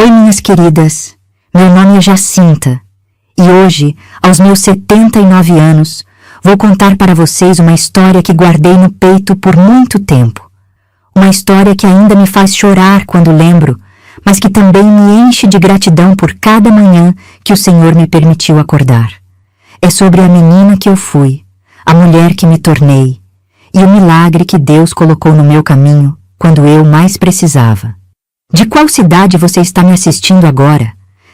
Oi, minhas queridas, meu nome é Jacinta e hoje, aos meus 79 anos, vou contar para vocês uma história que guardei no peito por muito tempo. Uma história que ainda me faz chorar quando lembro, mas que também me enche de gratidão por cada manhã que o Senhor me permitiu acordar. É sobre a menina que eu fui, a mulher que me tornei e o milagre que Deus colocou no meu caminho quando eu mais precisava. De qual cidade você está me assistindo agora?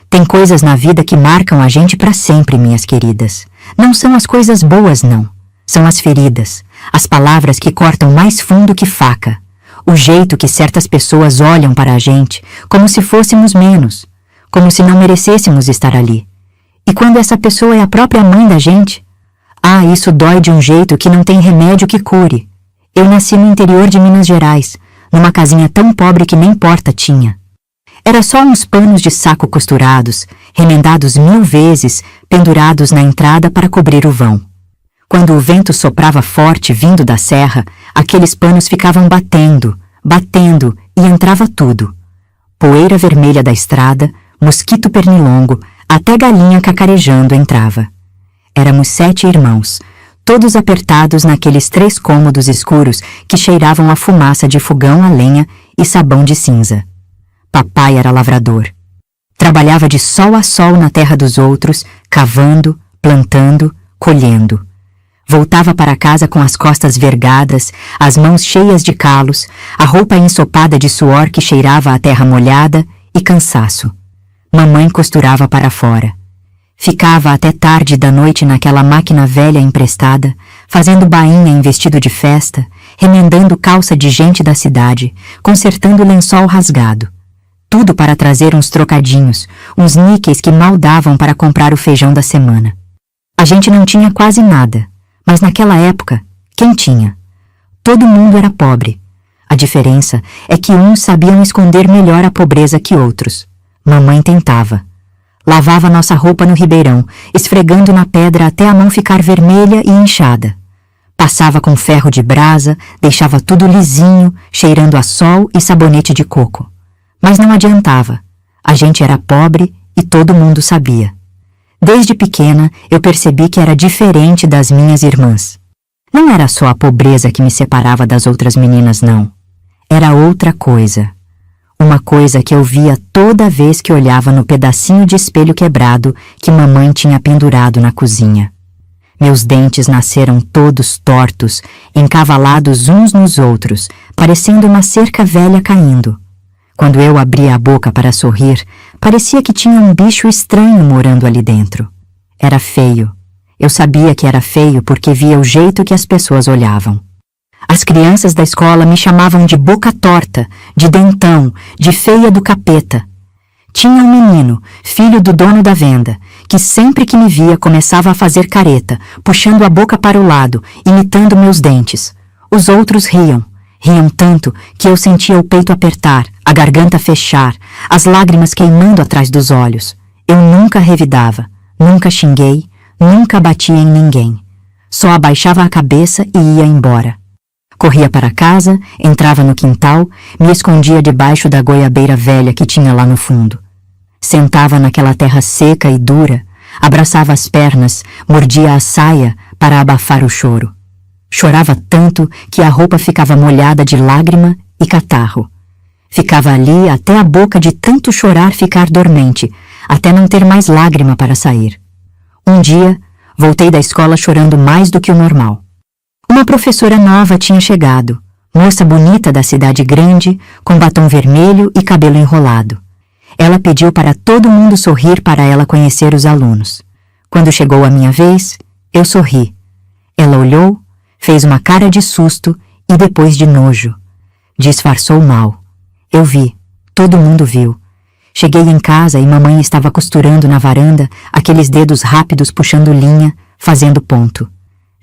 Tem coisas na vida que marcam a gente para sempre, minhas queridas. Não são as coisas boas, não. São as feridas, as palavras que cortam mais fundo que faca. O jeito que certas pessoas olham para a gente, como se fôssemos menos, como se não merecêssemos estar ali. E quando essa pessoa é a própria mãe da gente? Ah, isso dói de um jeito que não tem remédio que cure. Eu nasci no interior de Minas Gerais, numa casinha tão pobre que nem porta tinha. Era só uns panos de saco costurados, remendados 1000 vezes, pendurados na entrada para cobrir o vão. Quando o vento soprava forte vindo da serra, aqueles panos ficavam batendo, batendo e entrava tudo. Poeira vermelha da estrada, mosquito pernilongo, até galinha cacarejando entrava. Éramos 7 irmãos, todos apertados naqueles 3 cômodos escuros que cheiravam a fumaça de fogão a lenha e sabão de cinza. Papai era lavrador. Trabalhava de sol a sol na terra dos outros, cavando, plantando, colhendo. Voltava para casa com as costas vergadas, as mãos cheias de calos, a roupa ensopada de suor que cheirava a terra molhada e cansaço. Mamãe costurava para fora. Ficava até tarde da noite naquela máquina velha emprestada, fazendo bainha em vestido de festa, remendando calça de gente da cidade, consertando lençol rasgado. Tudo para trazer uns trocadinhos, uns níqueis que mal davam para comprar o feijão da semana. A gente não tinha quase nada, mas naquela época, quem tinha? Todo mundo era pobre. A diferença é que uns sabiam esconder melhor a pobreza que outros. Mamãe tentava. Lavava nossa roupa no ribeirão, esfregando na pedra até a mão ficar vermelha e inchada. Passava com ferro de brasa, deixava tudo lisinho, cheirando a sol e sabonete de coco. Mas não adiantava. A gente era pobre e todo mundo sabia. Desde pequena, eu percebi que era diferente das minhas irmãs. Não era só a pobreza que me separava das outras meninas, não. Era outra coisa. Uma coisa que eu via toda vez que olhava no pedacinho de espelho quebrado que mamãe tinha pendurado na cozinha. Meus dentes nasceram todos tortos, encavalados uns nos outros, parecendo uma cerca velha caindo. Quando eu abria a boca para sorrir, parecia que tinha um bicho estranho morando ali dentro. Era feio. Eu sabia que era feio porque via o jeito que as pessoas olhavam. As crianças da escola me chamavam de boca torta, de dentão, de feia do capeta. Tinha um menino, filho do dono da venda, que sempre que me via começava a fazer careta, puxando a boca para o lado, imitando meus dentes. Os outros riam. Riam tanto que eu sentia o peito apertar, a garganta fechar, as lágrimas queimando atrás dos olhos. Eu nunca revidava, nunca xinguei, nunca batia em ninguém. Só abaixava a cabeça e ia embora. Corria para casa, entrava no quintal, me escondia debaixo da goiabeira velha que tinha lá no fundo. Sentava naquela terra seca e dura, abraçava as pernas, mordia a saia para abafar o choro. Chorava tanto que a roupa ficava molhada de lágrima e catarro. Ficava ali até a boca de tanto chorar ficar dormente, até não ter mais lágrima para sair. Um dia, voltei da escola chorando mais do que o normal. Uma professora nova tinha chegado, moça bonita da cidade grande, com batom vermelho e cabelo enrolado. Ela pediu para todo mundo sorrir para ela conhecer os alunos. Quando chegou a minha vez, eu sorri. Ela olhou, fez uma cara de susto e depois de nojo. Disfarçou mal. Eu vi, todo mundo viu. Cheguei em casa e mamãe estava costurando na varanda, aqueles dedos rápidos puxando linha, fazendo ponto.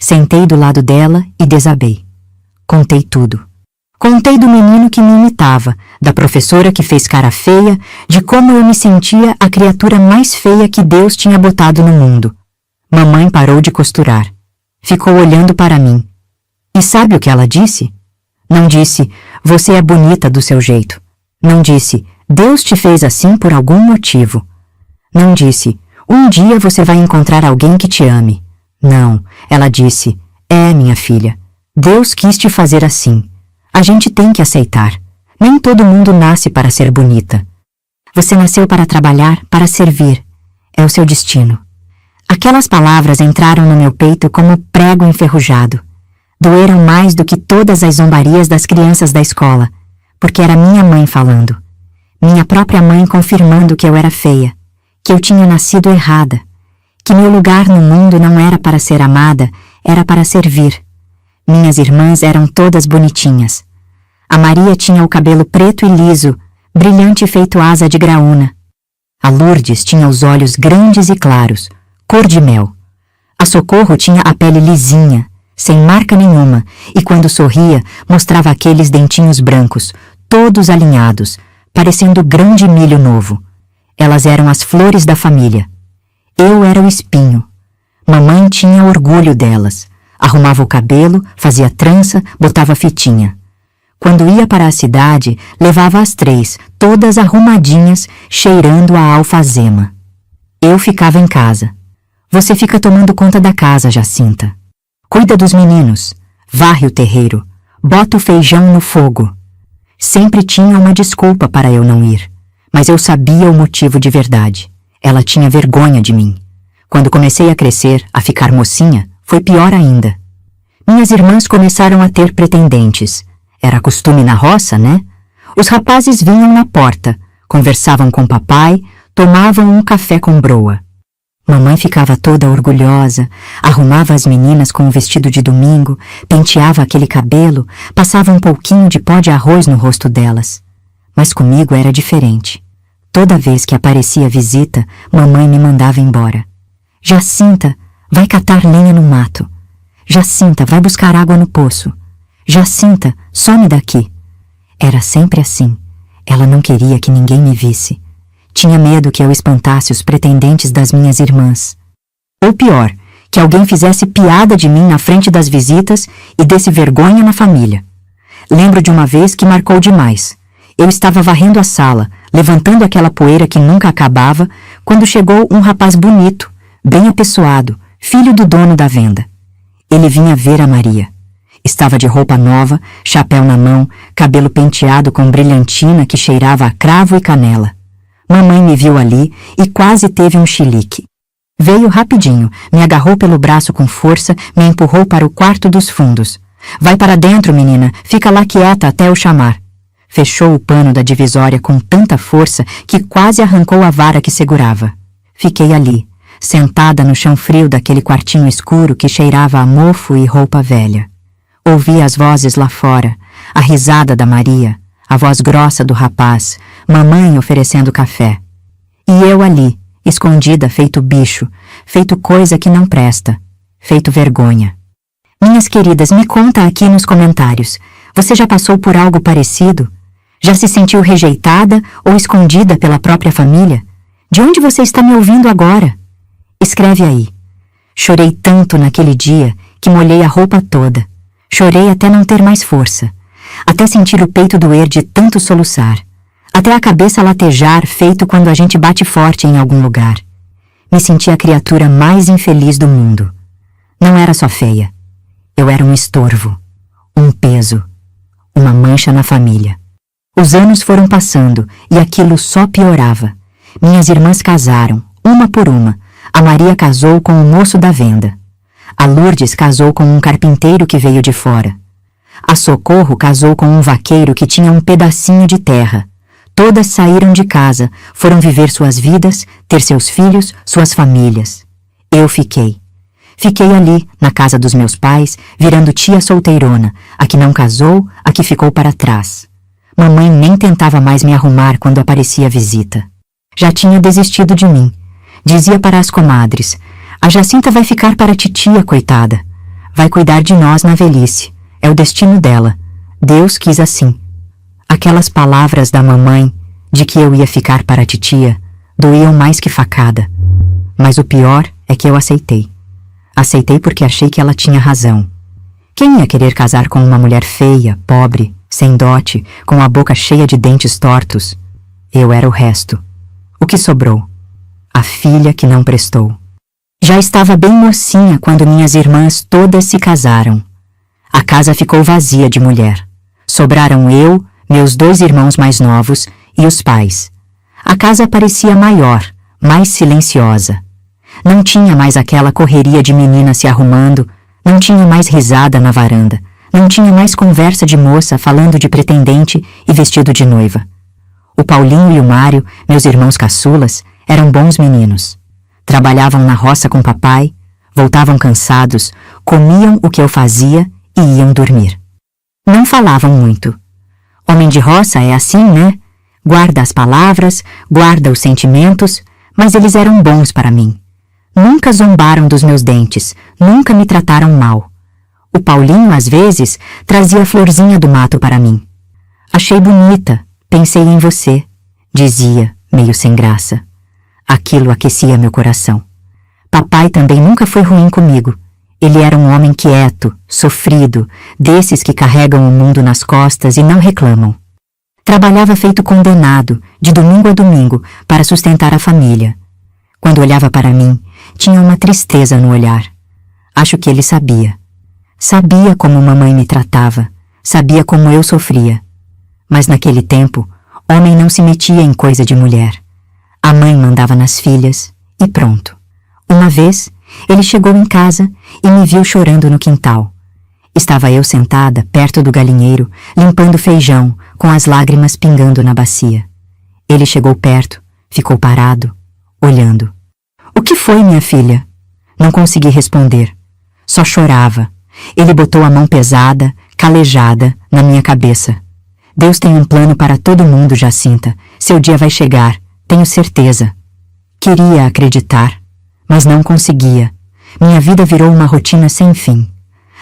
Sentei do lado dela e desabei. Contei tudo. Contei do menino que me imitava, da professora que fez cara feia, de como eu me sentia a criatura mais feia que Deus tinha botado no mundo. Mamãe parou de costurar. Ficou olhando para mim. E sabe o que ela disse? Não disse, você é bonita do seu jeito. Não disse, Deus te fez assim por algum motivo. Não disse, um dia você vai encontrar alguém que te ame. Não, ela disse, minha filha, Deus quis te fazer assim. A gente tem que aceitar. Nem todo mundo nasce para ser bonita. Você nasceu para trabalhar, para servir. É o seu destino. Aquelas palavras entraram no meu peito como prego enferrujado. Doeram mais do que todas as zombarias das crianças da escola, porque era minha mãe falando. Minha própria mãe confirmando que eu era feia, que eu tinha nascido errada, que meu lugar no mundo não era para ser amada, era para servir. Minhas irmãs eram todas bonitinhas. A Maria tinha o cabelo preto e liso, brilhante feito asa de graúna. A Lourdes tinha os olhos grandes e claros, cor de mel. A Socorro tinha a pele lisinha, sem marca nenhuma, e quando sorria, mostrava aqueles dentinhos brancos, todos alinhados, parecendo grão de milho novo. Elas eram as flores da família. Eu era o espinho. Mamãe tinha orgulho delas. Arrumava o cabelo, fazia trança, botava fitinha. Quando ia para a cidade, levava as 3, todas arrumadinhas, cheirando a alfazema. Eu ficava em casa. Você fica tomando conta da casa, Jacinta. Cuida dos meninos, varre o terreiro, bota o feijão no fogo. Sempre tinha uma desculpa para eu não ir, mas eu sabia o motivo de verdade. Ela tinha vergonha de mim. Quando comecei a crescer, a ficar mocinha, foi pior ainda. Minhas irmãs começaram a ter pretendentes. Era costume na roça, né? Os rapazes vinham na porta, conversavam com papai, tomavam um café com broa. Mamãe ficava toda orgulhosa, arrumava as meninas com o vestido de domingo, penteava aquele cabelo, passava um pouquinho de pó de arroz no rosto delas. Mas comigo era diferente. Toda vez que aparecia visita, mamãe me mandava embora. Jacinta, vai catar lenha no mato. Jacinta, vai buscar água no poço. Jacinta, some daqui. Era sempre assim. Ela não queria que ninguém me visse. Tinha medo que eu espantasse os pretendentes das minhas irmãs. Ou pior, que alguém fizesse piada de mim na frente das visitas e desse vergonha na família. Lembro de uma vez que marcou demais. Eu estava varrendo a sala, levantando aquela poeira que nunca acabava, quando chegou um rapaz bonito, bem apessoado, filho do dono da venda. Ele vinha ver a Maria. Estava de roupa nova, chapéu na mão, cabelo penteado com brilhantina que cheirava a cravo e canela. Mamãe me viu ali e quase teve um chilique. Veio rapidinho, me agarrou pelo braço com força, me empurrou para o quarto dos fundos. Vai para dentro, menina, fica lá quieta até eu chamar. Fechou o pano da divisória com tanta força que quase arrancou a vara que segurava. Fiquei ali, sentada no chão frio daquele quartinho escuro que cheirava a mofo e roupa velha. Ouvi as vozes lá fora, a risada da Maria, a voz grossa do rapaz, mamãe oferecendo café. E eu ali, escondida, feito bicho, feito coisa que não presta, feito vergonha. Minhas queridas, me conta aqui nos comentários, você já passou por algo parecido? Já se sentiu rejeitada ou escondida pela própria família? De onde você está me ouvindo agora? Escreve aí. Chorei tanto naquele dia que molhei a roupa toda. Chorei até não ter mais força. Até sentir o peito doer de tanto soluçar. Até a cabeça latejar feito quando a gente bate forte em algum lugar. Me senti a criatura mais infeliz do mundo. Não era só feia. Eu era um estorvo. Um peso. Uma mancha na família. Os anos foram passando e aquilo só piorava. Minhas irmãs casaram, uma por uma. A Maria casou com o moço da venda. A Lourdes casou com um carpinteiro que veio de fora. A Socorro casou com um vaqueiro que tinha um pedacinho de terra. Todas saíram de casa, foram viver suas vidas, ter seus filhos, suas famílias. Eu fiquei. Fiquei ali, na casa dos meus pais, virando tia solteirona, a que não casou, a que ficou para trás. Mamãe nem tentava mais me arrumar quando aparecia visita. Já tinha desistido de mim. Dizia para as comadres, a Jacinta vai ficar para a titia, coitada. Vai cuidar de nós na velhice. É o destino dela. Deus quis assim. Aquelas palavras da mamãe, de que eu ia ficar para a titia, doíam mais que facada. Mas o pior é que eu aceitei. Aceitei porque achei que ela tinha razão. Quem ia querer casar com uma mulher feia, pobre, sem dote, com a boca cheia de dentes tortos? Eu era o resto. O que sobrou? A filha que não prestou. Já estava bem mocinha quando minhas irmãs todas se casaram. A casa ficou vazia de mulher. Sobraram eu, meus 2 irmãos mais novos e os pais. A casa parecia maior, mais silenciosa. Não tinha mais aquela correria de meninas se arrumando, não tinha mais risada na varanda, não tinha mais conversa de moça falando de pretendente e vestido de noiva. O Paulinho e o Mário, meus irmãos caçulas, eram bons meninos. Trabalhavam na roça com papai, voltavam cansados, comiam o que eu fazia e iam dormir. Não falavam muito. Homem de roça é assim, né? Guarda as palavras, guarda os sentimentos, mas eles eram bons para mim. Nunca zombaram dos meus dentes, nunca me trataram mal. O Paulinho, às vezes, trazia florzinha do mato para mim. Achei bonita, pensei em você, dizia, meio sem graça. Aquilo aquecia meu coração. Papai também nunca foi ruim comigo. Ele era um homem quieto, sofrido, desses que carregam o mundo nas costas e não reclamam. Trabalhava feito condenado, de domingo a domingo, para sustentar a família. Quando olhava para mim, tinha uma tristeza no olhar. Acho que ele sabia. Sabia como mamãe me tratava, sabia como eu sofria. Mas naquele tempo, homem não se metia em coisa de mulher. A mãe mandava nas filhas, e pronto. Uma vez, ele chegou em casa e me viu chorando no quintal. Estava eu sentada, perto do galinheiro, limpando feijão, com as lágrimas pingando na bacia. Ele chegou perto, ficou parado, olhando. O que foi, minha filha? Não consegui responder. Só chorava. Ele botou a mão pesada, calejada, na minha cabeça. Deus tem um plano para todo mundo, Jacinta. Seu dia vai chegar, tenho certeza. Queria acreditar, mas não conseguia. Minha vida virou uma rotina sem fim.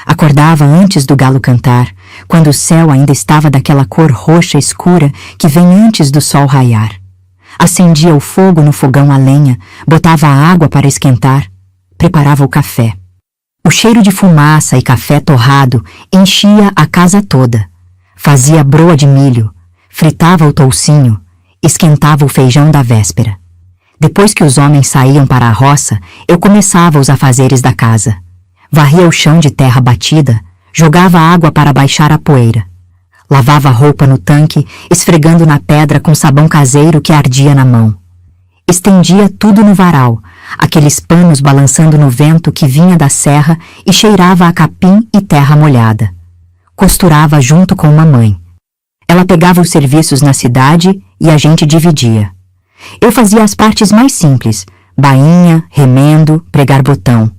Acordava antes do galo cantar, quando o céu ainda estava daquela cor roxa escura que vem antes do sol raiar. Acendia o fogo no fogão a lenha, botava a água para esquentar, preparava o café. O cheiro de fumaça e café torrado enchia a casa toda. Fazia broa de milho, fritava o toucinho, esquentava o feijão da véspera. Depois que os homens saíam para a roça, eu começava os afazeres da casa. Varria o chão de terra batida, jogava água para baixar a poeira. Lavava a roupa no tanque, esfregando na pedra com sabão caseiro que ardia na mão. Estendia tudo no varal, aqueles panos balançando no vento que vinha da serra e cheirava a capim e terra molhada. Costurava junto com mamãe. Ela pegava os serviços na cidade e a gente dividia. Eu fazia as partes mais simples, bainha, remendo, pregar botão.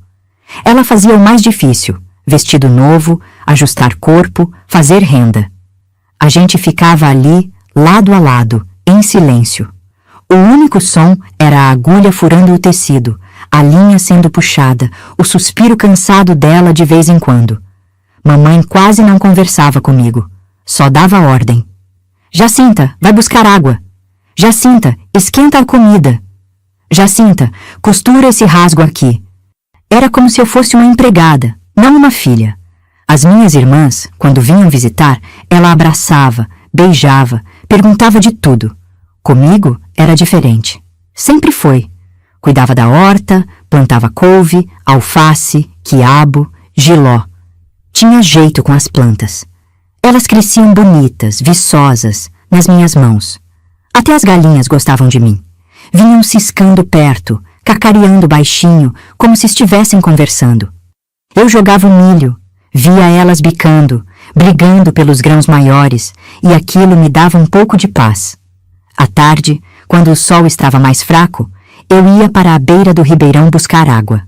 Ela fazia o mais difícil, vestido novo, ajustar corpo, fazer renda. A gente ficava ali, lado a lado, em silêncio. O único som era a agulha furando o tecido, a linha sendo puxada, o suspiro cansado dela de vez em quando. Mamãe quase não conversava comigo, só dava ordem. Jacinta, vai buscar água. Jacinta, esquenta a comida. Jacinta, costura esse rasgo aqui. Era como se eu fosse uma empregada, não uma filha. As minhas irmãs, quando vinham visitar, ela abraçava, beijava, perguntava de tudo. Comigo era diferente. Sempre foi. Cuidava da horta, plantava couve, alface, quiabo, jiló. Tinha jeito com as plantas. Elas cresciam bonitas, viçosas, nas minhas mãos. Até as galinhas gostavam de mim. Vinham ciscando perto, cacareando baixinho, como se estivessem conversando. Eu jogava o milho, via elas bicando, brigando pelos grãos maiores, e aquilo me dava um pouco de paz. À tarde, quando o sol estava mais fraco, eu ia para a beira do ribeirão buscar água.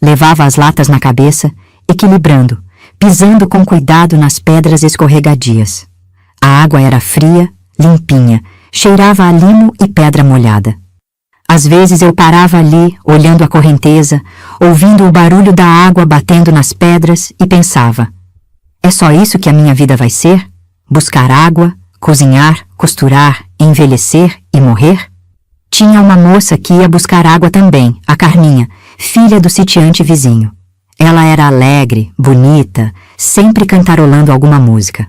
Levava as latas na cabeça, equilibrando, pisando com cuidado nas pedras escorregadias. A água era fria, limpinha, cheirava a limo e pedra molhada. Às vezes eu parava ali, olhando a correnteza, ouvindo o barulho da água batendo nas pedras e pensava: é só isso que a minha vida vai ser? Buscar água, cozinhar, costurar, envelhecer e morrer? Tinha uma moça que ia buscar água também, a Carminha, filha do sitiante vizinho. Ela era alegre, bonita, sempre cantarolando alguma música.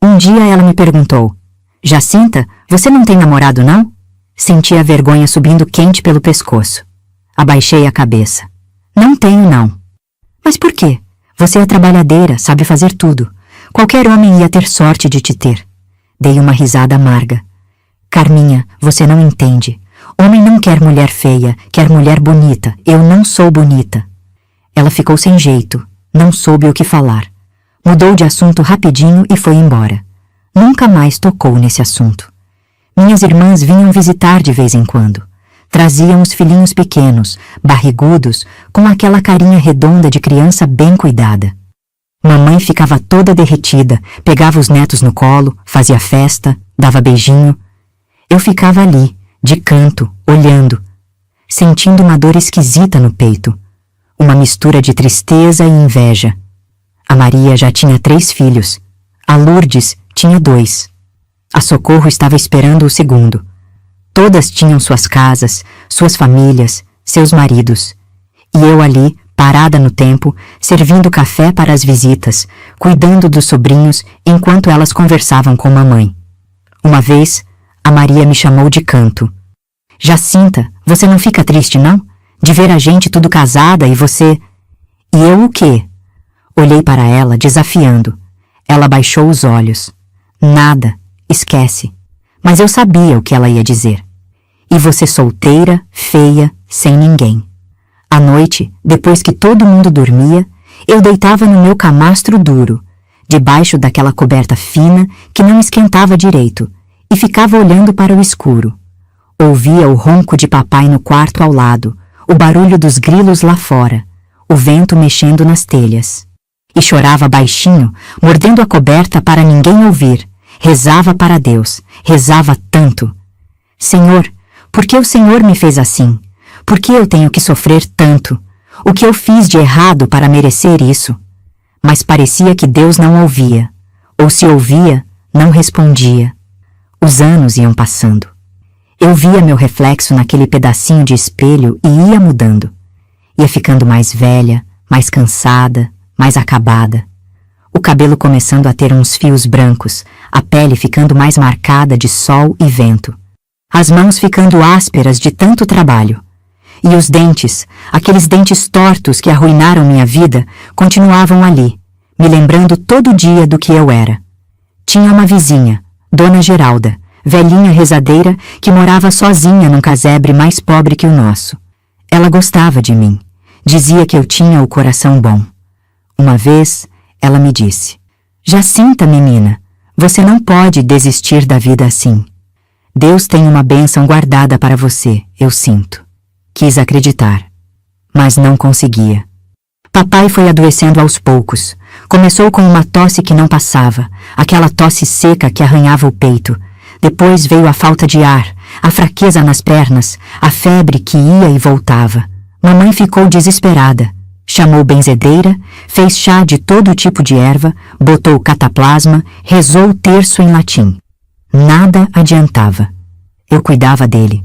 Um dia ela me perguntou: Jacinta, você não tem namorado, não? Senti a vergonha subindo quente pelo pescoço. Abaixei a cabeça. Não tenho, não. Mas por quê? Você é trabalhadeira, sabe fazer tudo. Qualquer homem ia ter sorte de te ter. Dei uma risada amarga. Carminha, você não entende. Homem não quer mulher feia, quer mulher bonita. Eu não sou bonita. Ela ficou sem jeito, não soube o que falar. Mudou de assunto rapidinho e foi embora. Nunca mais tocou nesse assunto. Minhas irmãs vinham visitar de vez em quando. Traziam os filhinhos pequenos, barrigudos, com aquela carinha redonda de criança bem cuidada. Mamãe ficava toda derretida, pegava os netos no colo, fazia festa, dava beijinho. Eu ficava ali, de canto, olhando, sentindo uma dor esquisita no peito, uma mistura de tristeza e inveja. A Maria já tinha 3 filhos, a Lourdes tinha 2. A Socorro estava esperando o segundo. Todas tinham suas casas, suas famílias, seus maridos. E eu ali, parada no tempo, servindo café para as visitas, cuidando dos sobrinhos enquanto elas conversavam com mamãe. Uma vez, a Maria me chamou de canto. Jacinta, você não fica triste, não? De ver a gente tudo casada e você... E eu o quê? Olhei para ela, desafiando. Ela baixou os olhos. Nada, esquece. Mas eu sabia o que ela ia dizer. E você solteira, feia, sem ninguém. À noite, depois que todo mundo dormia, eu deitava no meu camastro duro, debaixo daquela coberta fina que não esquentava direito, e ficava olhando para o escuro. Ouvia o ronco de papai no quarto ao lado, o barulho dos grilos lá fora, o vento mexendo nas telhas. E chorava baixinho, mordendo a coberta para ninguém ouvir. Rezava para Deus, rezava tanto. Senhor, por que o Senhor me fez assim? Por que eu tenho que sofrer tanto? O que eu fiz de errado para merecer isso? Mas parecia que Deus não ouvia, ou se ouvia, não respondia. Os anos iam passando. Eu via meu reflexo naquele pedacinho de espelho e ia mudando. Ia ficando mais velha, mais cansada, mais acabada. O cabelo começando a ter uns fios brancos, a pele ficando mais marcada de sol e vento. As mãos ficando ásperas de tanto trabalho. E os dentes, aqueles dentes tortos que arruinaram minha vida, continuavam ali, me lembrando todo dia do que eu era. Tinha uma vizinha, Dona Geralda, velhinha rezadeira que morava sozinha num casebre mais pobre que o nosso. Ela gostava de mim, dizia que eu tinha o coração bom. Uma vez, ela me disse: Jacinta, menina, você não pode desistir da vida assim. Deus tem uma bênção guardada para você, eu sinto. Quis acreditar, mas não conseguia. Papai foi adoecendo aos poucos. Começou com uma tosse que não passava, aquela tosse seca que arranhava o peito. Depois veio a falta de ar, a fraqueza nas pernas, a febre que ia e voltava. Mamãe ficou desesperada. Chamou benzedeira, fez chá de todo tipo de erva, botou cataplasma, rezou o terço em latim. Nada adiantava. Eu cuidava dele.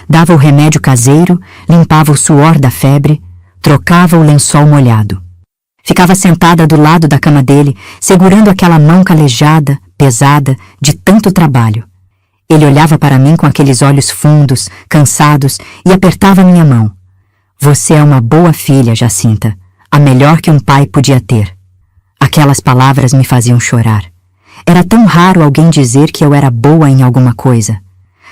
Dava o remédio caseiro, limpava o suor da febre, trocava o lençol molhado. Ficava sentada do lado da cama dele, segurando aquela mão calejada, pesada, de tanto trabalho. Ele olhava para mim com aqueles olhos fundos, cansados, e apertava minha mão. Você é uma boa filha, Jacinta, a melhor que um pai podia ter. Aquelas palavras me faziam chorar. Era tão raro alguém dizer que eu era boa em alguma coisa.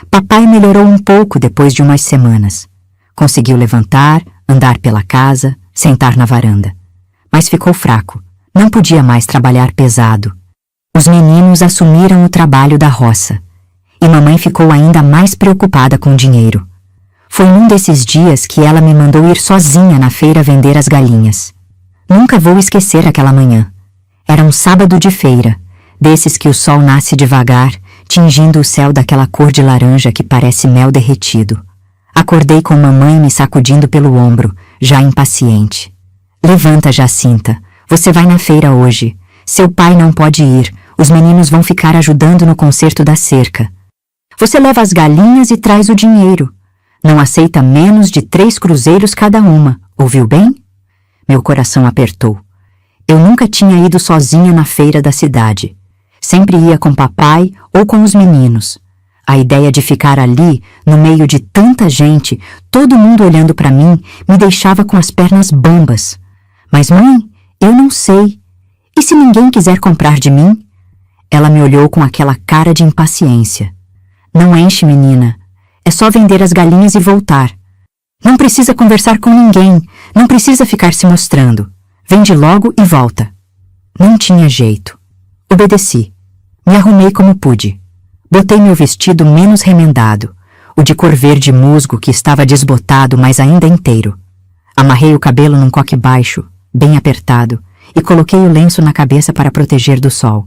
Papai melhorou um pouco depois de umas semanas. Conseguiu levantar, andar pela casa, sentar na varanda. Mas ficou fraco, não podia mais trabalhar pesado. Os meninos assumiram o trabalho da roça. E mamãe ficou ainda mais preocupada com o dinheiro. Foi num desses dias que ela me mandou ir sozinha na feira vender as galinhas. Nunca vou esquecer aquela manhã. Era um sábado de feira, desses que o sol nasce devagar, tingindo o céu daquela cor de laranja que parece mel derretido. Acordei com mamãe me sacudindo pelo ombro, já impaciente. Levanta, Jacinta, você vai na feira hoje. Seu pai não pode ir, os meninos vão ficar ajudando no conserto da cerca. Você leva as galinhas e traz o dinheiro. Não aceita menos de 3 cruzeiros cada uma, ouviu bem? Meu coração apertou. Eu nunca tinha ido sozinha na feira da cidade. Sempre ia com papai ou com os meninos. A ideia de ficar ali, no meio de tanta gente, todo mundo olhando para mim, me deixava com as pernas bambas. Mas, mãe, eu não sei. E se ninguém quiser comprar de mim? Ela me olhou com aquela cara de impaciência. Não enche, menina. É só vender as galinhas e voltar. Não precisa conversar com ninguém, não precisa ficar se mostrando. Vende logo e volta. Não tinha jeito. Obedeci. Me arrumei como pude. Botei meu vestido menos remendado, o de cor verde musgo que estava desbotado, mas ainda inteiro. Amarrei o cabelo num coque baixo, bem apertado, e coloquei o lenço na cabeça para proteger do sol.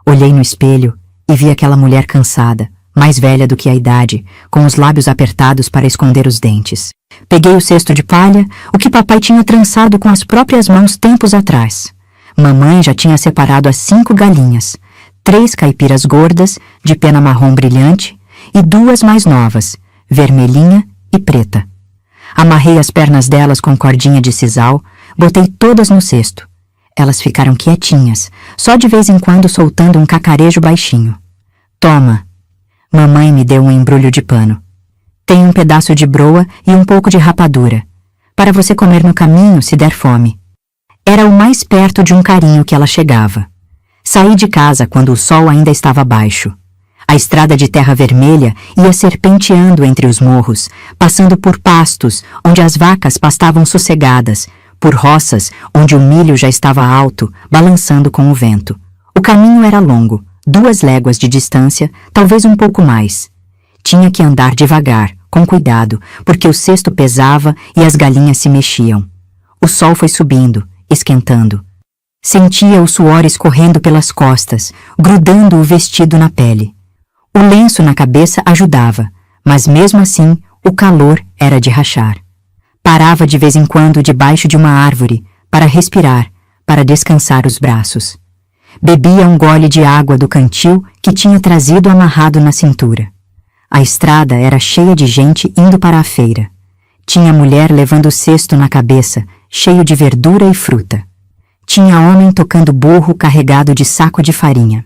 Olhei no espelho e vi aquela mulher cansada, mais velha do que a idade, com os lábios apertados para esconder os dentes. Peguei o cesto de palha, o que papai tinha trançado com as próprias mãos tempos atrás. Mamãe já tinha separado as 5 galinhas, 3 caipiras gordas, de pena marrom brilhante, e 2 mais novas, vermelhinha e preta. Amarrei as pernas delas com cordinha de sisal, botei todas no cesto. Elas ficaram quietinhas, só de vez em quando soltando um cacarejo baixinho. Toma. Mamãe me deu um embrulho de pano. Tem um pedaço de broa e um pouco de rapadura, para você comer no caminho se der fome. Era o mais perto de um carinho que ela chegava. Saí de casa quando o sol ainda estava baixo. A estrada de terra vermelha ia serpenteando entre os morros, passando por pastos onde as vacas pastavam sossegadas, por roças onde o milho já estava alto, balançando com o vento. O caminho era longo, 2 léguas de distância, talvez um pouco mais. Tinha que andar devagar, com cuidado, porque o cesto pesava e as galinhas se mexiam. O sol foi subindo, esquentando. Sentia o suor escorrendo pelas costas, grudando o vestido na pele. O lenço na cabeça ajudava, mas mesmo assim o calor era de rachar. Parava de vez em quando debaixo de uma árvore, para respirar, para descansar os braços. Bebia um gole de água do cantil que tinha trazido amarrado na cintura. A estrada era cheia de gente indo para a feira. Tinha mulher levando o cesto na cabeça, cheio de verdura e fruta. Tinha homem tocando burro carregado de saco de farinha.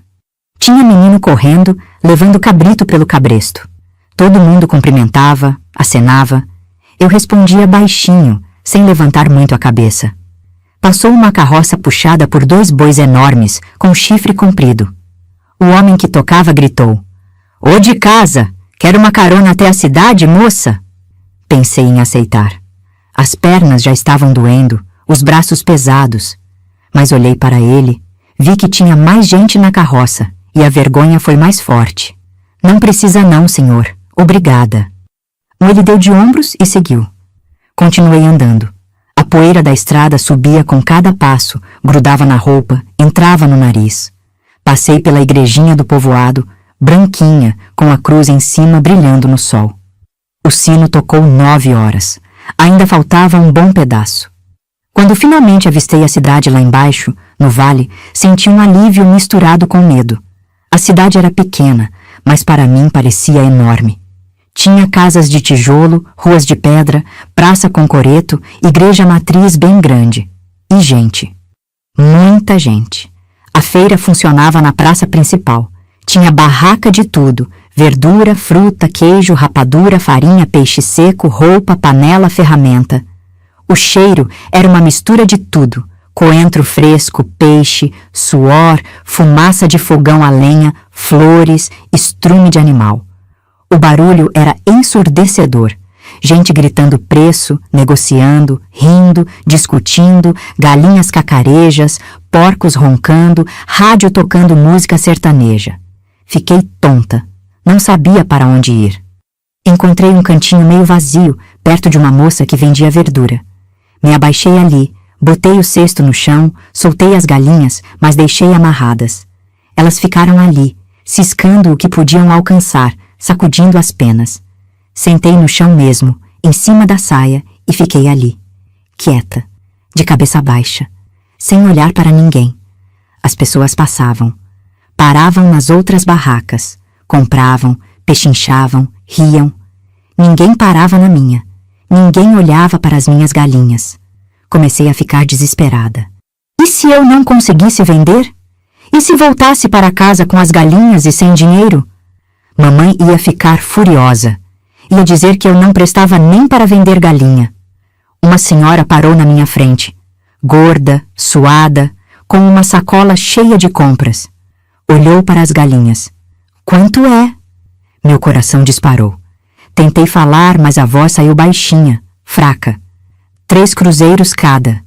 Tinha menino correndo, levando cabrito pelo cabresto. Todo mundo cumprimentava, acenava. Eu respondia baixinho, sem levantar muito a cabeça. Passou uma carroça puxada por 2 bois enormes, com chifre comprido. O homem que tocava gritou: "Ô de casa, quer uma carona até a cidade, moça?" Pensei em aceitar. As pernas já estavam doendo, os braços pesados. Mas olhei para ele, vi que tinha mais gente na carroça, e a vergonha foi mais forte. "Não precisa não, senhor. Obrigada." Ele deu de ombros e seguiu. Continuei andando. A poeira da estrada subia com cada passo, grudava na roupa, entrava no nariz. Passei pela igrejinha do povoado, branquinha, com a cruz em cima brilhando no sol. O sino tocou 9 horas. Ainda faltava um bom pedaço. Quando finalmente avistei a cidade lá embaixo, no vale, senti um alívio misturado com medo. A cidade era pequena, mas para mim parecia enorme. Tinha casas de tijolo, ruas de pedra, praça com coreto, igreja matriz bem grande. E gente. Muita gente. A feira funcionava na praça principal. Tinha barraca de tudo: verdura, fruta, queijo, rapadura, farinha, peixe seco, roupa, panela, ferramenta. O cheiro era uma mistura de tudo: coentro fresco, peixe, suor, fumaça de fogão a lenha, flores, estrume de animal. O barulho era ensurdecedor. Gente gritando preço, negociando, rindo, discutindo, galinhas cacarejas, porcos roncando, rádio tocando música sertaneja. Fiquei tonta. Não sabia para onde ir. Encontrei um cantinho meio vazio, perto de uma moça que vendia verdura. Me abaixei ali, botei o cesto no chão, soltei as galinhas, mas deixei amarradas. Elas ficaram ali, ciscando o que podiam alcançar, sacudindo as penas. Sentei no chão mesmo, em cima da saia, e fiquei ali, quieta, de cabeça baixa, sem olhar para ninguém. As pessoas passavam. Paravam nas outras barracas, compravam, pechinchavam, riam. Ninguém parava na minha. Ninguém olhava para as minhas galinhas. Comecei a ficar desesperada. E se eu não conseguisse vender? E se voltasse para casa com as galinhas e sem dinheiro? Mamãe ia ficar furiosa. Ia dizer que eu não prestava nem para vender galinha. Uma senhora parou na minha frente, gorda, suada, com uma sacola cheia de compras. Olhou para as galinhas. Quanto é? Meu coração disparou. Tentei falar, mas a voz saiu baixinha, fraca. 3 cruzeiros cada.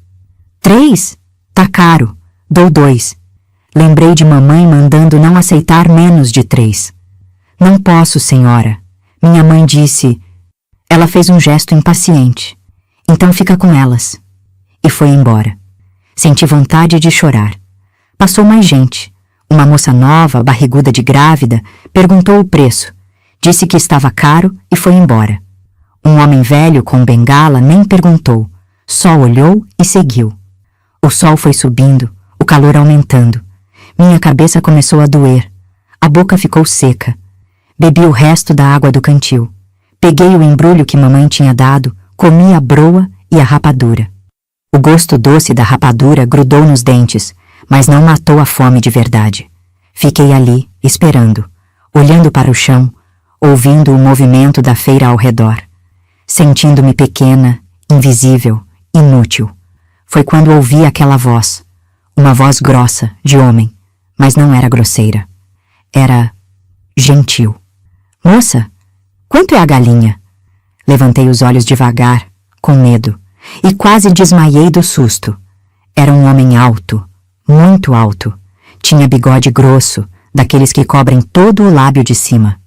3? Tá caro. Dou 2. Lembrei de mamãe mandando não aceitar menos de 3. Não posso, senhora. Minha mãe disse... Ela fez um gesto impaciente. Então fica com elas. E foi embora. Senti vontade de chorar. Passou mais gente. Uma moça nova, barriguda de grávida, perguntou o preço. Disse que estava caro e foi embora. Um homem velho com bengala nem perguntou. Só olhou e seguiu. O sol foi subindo, o calor aumentando. Minha cabeça começou a doer. A boca ficou seca. Bebi o resto da água do cantil. Peguei o embrulho que mamãe tinha dado, comi a broa e a rapadura. O gosto doce da rapadura grudou nos dentes, mas não matou a fome de verdade. Fiquei ali, esperando, olhando para o chão, ouvindo o movimento da feira ao redor. Sentindo-me pequena, invisível, inútil. Foi quando ouvi aquela voz. Uma voz grossa, de homem, mas não era grosseira. Era gentil. Moça, quanto é a galinha? Levantei os olhos devagar, com medo, e quase desmaiei do susto. Era um homem alto, muito alto. Tinha bigode grosso, daqueles que cobrem todo o lábio de cima.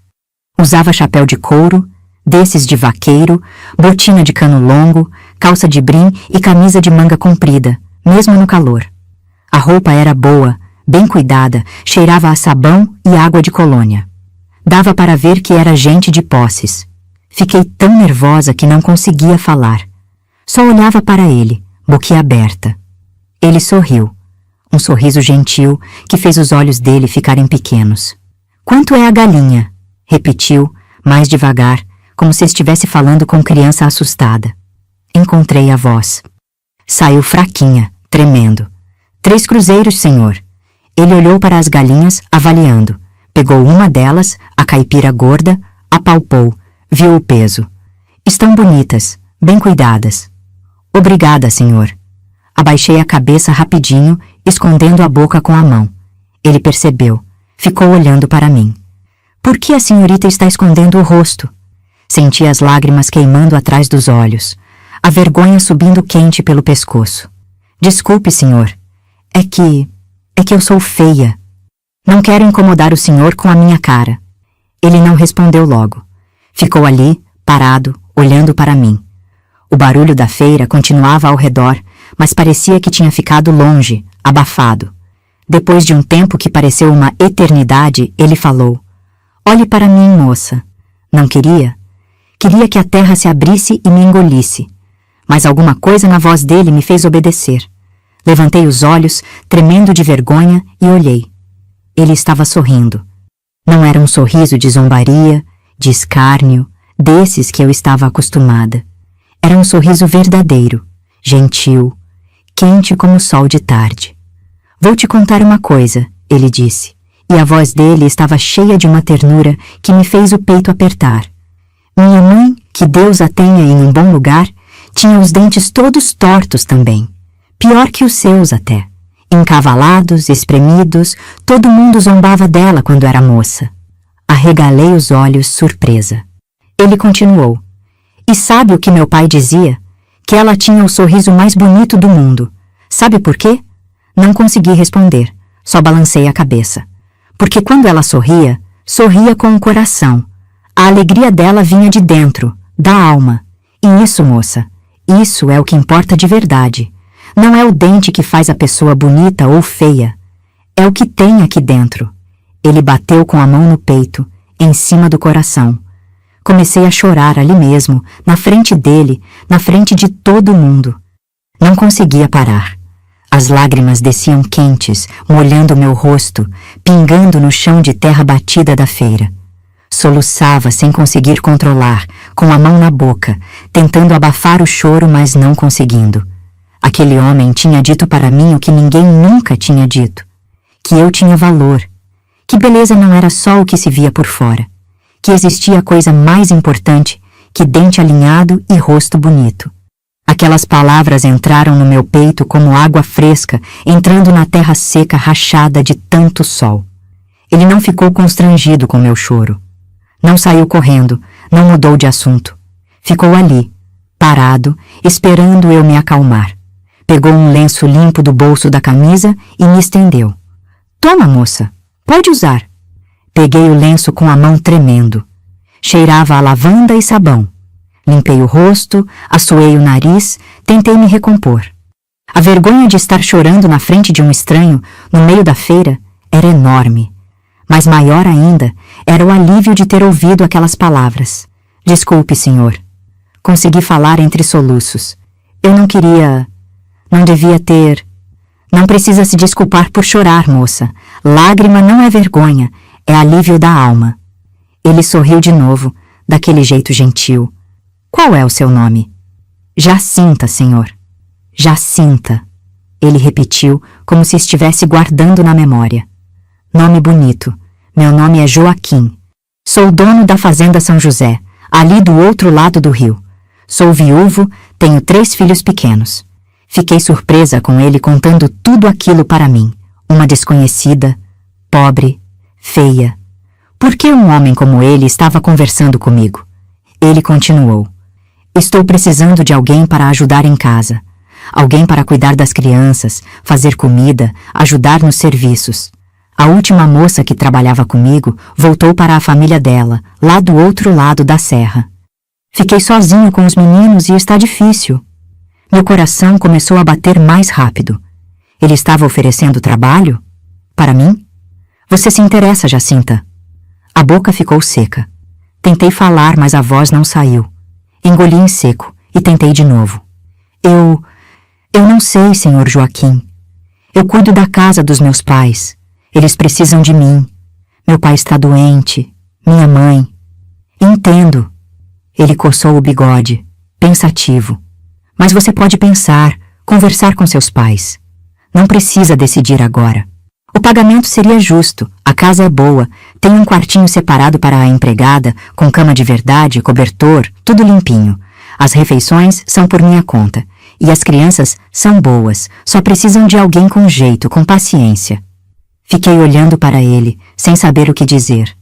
Usava chapéu de couro, desses de vaqueiro, botina de cano longo, calça de brim e camisa de manga comprida, mesmo no calor. A roupa era boa, bem cuidada, cheirava a sabão e água de colônia. Dava para ver que era gente de posses. Fiquei tão nervosa que não conseguia falar. Só olhava para ele, boquiaberta. Ele sorriu. Um sorriso gentil que fez os olhos dele ficarem pequenos. Quanto é a galinha? Repetiu, mais devagar, como se estivesse falando com criança assustada. Encontrei a voz. Saiu fraquinha, tremendo. 3 cruzeiros, senhor. Ele olhou para as galinhas, avaliando. Pegou uma delas, a caipira gorda, apalpou, viu o peso. Estão bonitas, bem cuidadas. Obrigada, senhor. Abaixei a cabeça rapidinho, escondendo a boca com a mão. Ele percebeu. Ficou olhando para mim. Por que a senhorita está escondendo o rosto? Senti as lágrimas queimando atrás dos olhos, a vergonha subindo quente pelo pescoço. Desculpe, senhor. É que eu sou feia. Não quero incomodar o senhor com a minha cara. Ele não respondeu logo. Ficou ali, parado, olhando para mim. O barulho da feira continuava ao redor, mas parecia que tinha ficado longe, abafado. Depois de um tempo que pareceu uma eternidade, ele falou. Olhe para mim, moça. Não queria? Queria que a terra se abrisse e me engolisse. Mas alguma coisa na voz dele me fez obedecer. Levantei os olhos, tremendo de vergonha, e olhei. Ele estava sorrindo. Não era um sorriso de zombaria, de escárnio, desses que eu estava acostumada. Era um sorriso verdadeiro, gentil, quente como o sol de tarde. Vou te contar uma coisa, ele disse, e a voz dele estava cheia de uma ternura que me fez o peito apertar. Minha mãe, que Deus a tenha em um bom lugar, tinha os dentes todos tortos também, pior que os seus até. Encavalados, espremidos, todo mundo zombava dela quando era moça. Arregalei os olhos, surpresa. Ele continuou. E sabe o que meu pai dizia? Que ela tinha o sorriso mais bonito do mundo. Sabe por quê? Não consegui responder, só balancei a cabeça. Porque quando ela sorria, sorria com o coração. A alegria dela vinha de dentro, da alma. E isso, moça, isso é o que importa de verdade. Não é o dente que faz a pessoa bonita ou feia. É o que tem aqui dentro. Ele bateu com a mão no peito, em cima do coração. Comecei a chorar ali mesmo, na frente dele, na frente de todo mundo. Não conseguia parar. As lágrimas desciam quentes, molhando meu rosto, pingando no chão de terra batida da feira. Soluçava sem conseguir controlar, com a mão na boca, tentando abafar o choro, mas não conseguindo. Aquele homem tinha dito para mim o que ninguém nunca tinha dito. Que eu tinha valor. Que beleza não era só o que se via por fora. que existia coisa mais importante que dente alinhado e rosto bonito. Aquelas palavras entraram no meu peito como água fresca entrando na terra seca rachada de tanto sol. Ele não ficou constrangido com meu choro. Não saiu correndo, não mudou de assunto. Ficou ali, parado, esperando eu me acalmar. Pegou um lenço limpo do bolso da camisa e me estendeu. Toma, moça, pode usar. Peguei o lenço com a mão tremendo. Cheirava a lavanda e sabão. Limpei o rosto, assoei o nariz, tentei me recompor. A vergonha de estar chorando na frente de um estranho, no meio da feira, era enorme. Mas maior ainda era o alívio de ter ouvido aquelas palavras. Desculpe, senhor. Consegui falar entre soluços. Eu não queria... Não devia ter... Não precisa se desculpar por chorar, moça. Lágrima não é vergonha, é alívio da alma. Ele sorriu de novo, daquele jeito gentil. Qual é o seu nome? Jacinta, senhor. Jacinta. Ele repetiu, como se estivesse guardando na memória. Nome bonito. Meu nome é Joaquim. Sou dono da Fazenda São José, ali do outro lado do rio. Sou viúvo, tenho 3 filhos pequenos. Fiquei surpresa com ele contando tudo aquilo para mim. Uma desconhecida, pobre, feia. Por que um homem como ele estava conversando comigo? Ele continuou. Estou precisando de alguém para ajudar em casa. Alguém para cuidar das crianças, fazer comida, ajudar nos serviços. A última moça que trabalhava comigo voltou para a família dela, lá do outro lado da serra. Fiquei sozinho com os meninos e está difícil. Meu coração começou a bater mais rápido. Ele estava oferecendo trabalho? Para mim? Você se interessa, Jacinta? A boca ficou seca. Tentei falar, mas a voz não saiu. Engoli em seco e tentei de novo. Eu não sei, senhor Joaquim. Eu cuido da casa dos meus pais. Eles precisam de mim. Meu pai está doente. Minha mãe. Entendo. Ele coçou o bigode, pensativo. Mas você pode pensar, conversar com seus pais. Não precisa decidir agora. O pagamento seria justo, a casa é boa, tem um quartinho separado para a empregada, com cama de verdade, cobertor, tudo limpinho. As refeições são por minha conta. E as crianças são boas, só precisam de alguém com jeito, com paciência. Fiquei olhando para ele, sem saber o que dizer.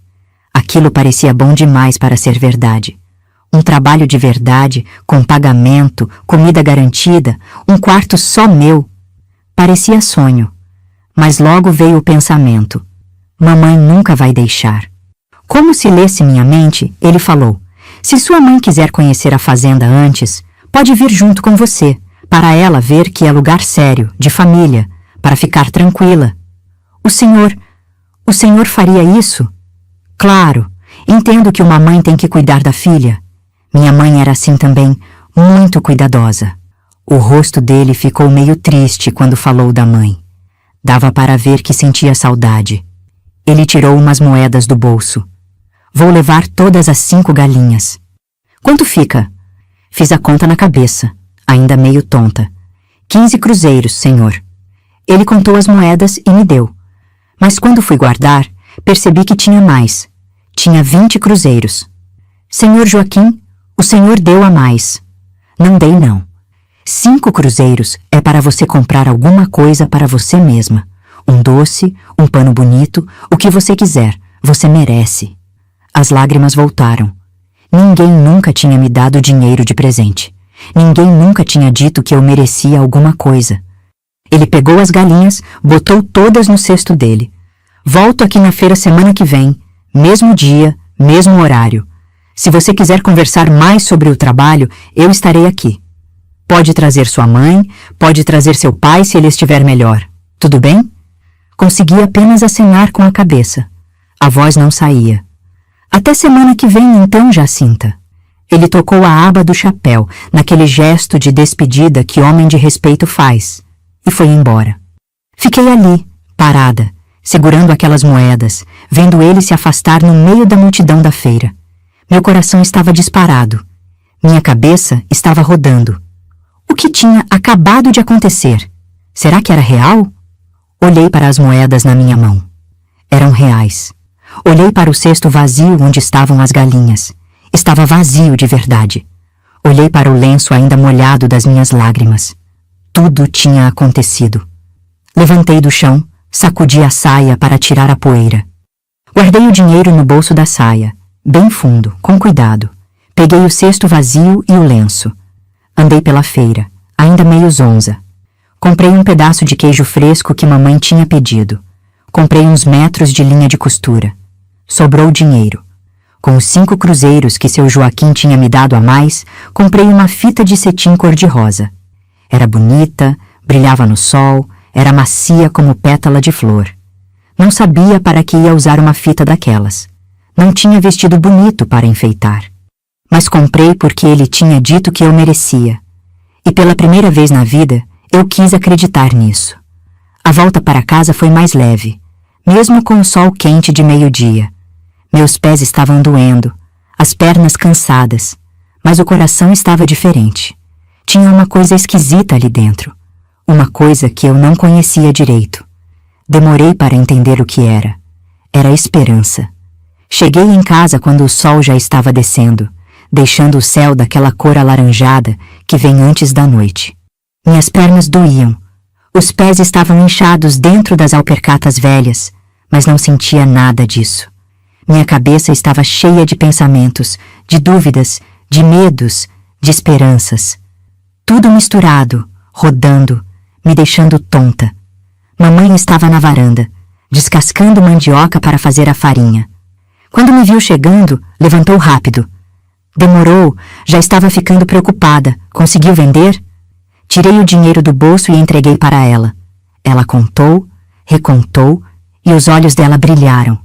Aquilo parecia bom demais para ser verdade. Um trabalho de verdade, com pagamento, comida garantida, um quarto só meu. Parecia sonho. Mas logo veio o pensamento. Mamãe nunca vai deixar. Como se lesse minha mente, ele falou. Se sua mãe quiser conhecer a fazenda antes, pode vir junto com você, para ela ver que é lugar sério, de família, para ficar tranquila. O senhor faria isso? Claro, entendo que uma mãe tem que cuidar da filha. Minha mãe era assim também, muito cuidadosa. O rosto dele ficou meio triste quando falou da mãe. Dava para ver que sentia saudade. Ele tirou umas moedas do bolso. Vou levar todas as 5 galinhas. Quanto fica? Fiz a conta na cabeça, ainda meio tonta. 15 cruzeiros, senhor. Ele contou as moedas e me deu. Mas quando fui guardar, percebi que tinha mais. Tinha 20 cruzeiros. Senhor Joaquim, o senhor deu a mais. Não dei, não. 5 cruzeiros é para você comprar alguma coisa para você mesma. Um doce, um pano bonito, o que você quiser. Você merece. As lágrimas voltaram. Ninguém nunca tinha me dado dinheiro de presente. Ninguém nunca tinha dito que eu merecia alguma coisa. Ele pegou as galinhas, botou todas no cesto dele. Volto aqui na feira semana que vem, mesmo dia, mesmo horário. Se você quiser conversar mais sobre o trabalho, eu estarei aqui. Pode trazer sua mãe, pode trazer seu pai se ele estiver melhor. Tudo bem? Consegui apenas acenar com a cabeça. A voz não saía. Até semana que vem, então, Jacinta. Ele tocou a aba do chapéu, naquele gesto de despedida que homem de respeito faz, e foi embora. Fiquei ali, parada, segurando aquelas moedas, vendo ele se afastar no meio da multidão da feira. Meu coração estava disparado. Minha cabeça estava rodando. O que tinha acabado de acontecer? Será que era real? Olhei para as moedas na minha mão. Eram reais. Olhei para o cesto vazio onde estavam as galinhas. Estava vazio de verdade. Olhei para o lenço ainda molhado das minhas lágrimas. Tudo tinha acontecido. Levantei do chão, sacudi a saia para tirar a poeira. Guardei o dinheiro no bolso da saia, bem fundo, com cuidado. Peguei o cesto vazio e o lenço. Andei pela feira, ainda meio zonza. Comprei um pedaço de queijo fresco que mamãe tinha pedido. Comprei uns metros de linha de costura. Sobrou dinheiro. Com os 5 cruzeiros que seu Joaquim tinha me dado a mais, comprei uma fita de cetim cor-de-rosa. Era bonita, brilhava no sol, era macia como pétala de flor. Não sabia para que ia usar uma fita daquelas. Não tinha vestido bonito para enfeitar. Mas comprei porque ele tinha dito que eu merecia. E pela primeira vez na vida, eu quis acreditar nisso. A volta para casa foi mais leve, mesmo com o sol quente de meio-dia. Meus pés estavam doendo, as pernas cansadas, mas o coração estava diferente. Tinha uma coisa esquisita ali dentro, uma coisa que eu não conhecia direito. Demorei para entender o que era. Era esperança. Cheguei em casa quando o sol já estava descendo, deixando o céu daquela cor alaranjada que vem antes da noite. Minhas pernas doíam. Os pés estavam inchados dentro das alpercatas velhas, mas não sentia nada disso. Minha cabeça estava cheia de pensamentos, de dúvidas, de medos, de esperanças. Tudo misturado, rodando, me deixando tonta. Mamãe estava na varanda, descascando mandioca para fazer a farinha. Quando me viu chegando, levantou rápido. Demorou, já estava ficando preocupada. Conseguiu vender? Tirei o dinheiro do bolso e entreguei para ela. Ela contou, recontou, e os olhos dela brilharam.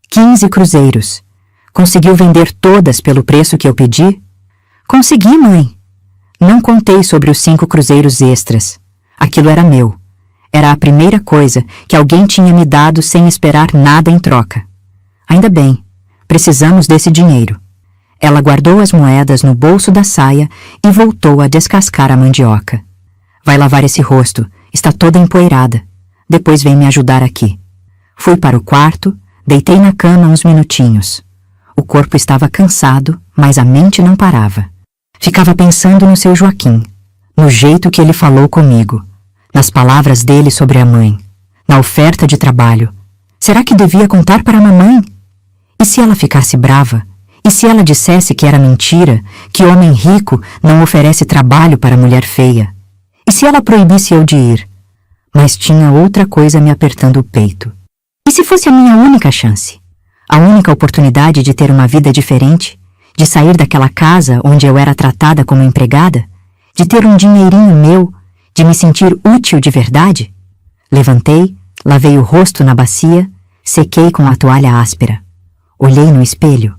15 cruzeiros. Conseguiu vender todas pelo preço que eu pedi? Consegui, mãe. Não contei sobre os 5 cruzeiros extras. Aquilo era meu. Era a primeira coisa que alguém tinha me dado sem esperar nada em troca. Ainda bem, precisamos desse dinheiro. Ela guardou as moedas no bolso da saia e voltou a descascar a mandioca. Vai lavar esse rosto, está toda empoeirada. Depois vem me ajudar aqui. Fui para o quarto, deitei na cama uns minutinhos. O corpo estava cansado, mas a mente não parava. Ficava pensando no seu Joaquim, no jeito que ele falou comigo, nas palavras dele sobre a mãe, na oferta de trabalho. Será que devia contar para a mamãe? E se ela ficasse brava? E se ela dissesse que era mentira, que homem rico não oferece trabalho para mulher feia? E se ela proibisse eu de ir? Mas tinha outra coisa me apertando o peito. E se fosse a minha única chance? A única oportunidade de ter uma vida diferente? De sair daquela casa onde eu era tratada como empregada? De ter um dinheirinho meu? De me sentir útil de verdade? Levantei, lavei o rosto na bacia, sequei com a toalha áspera. Olhei no espelho.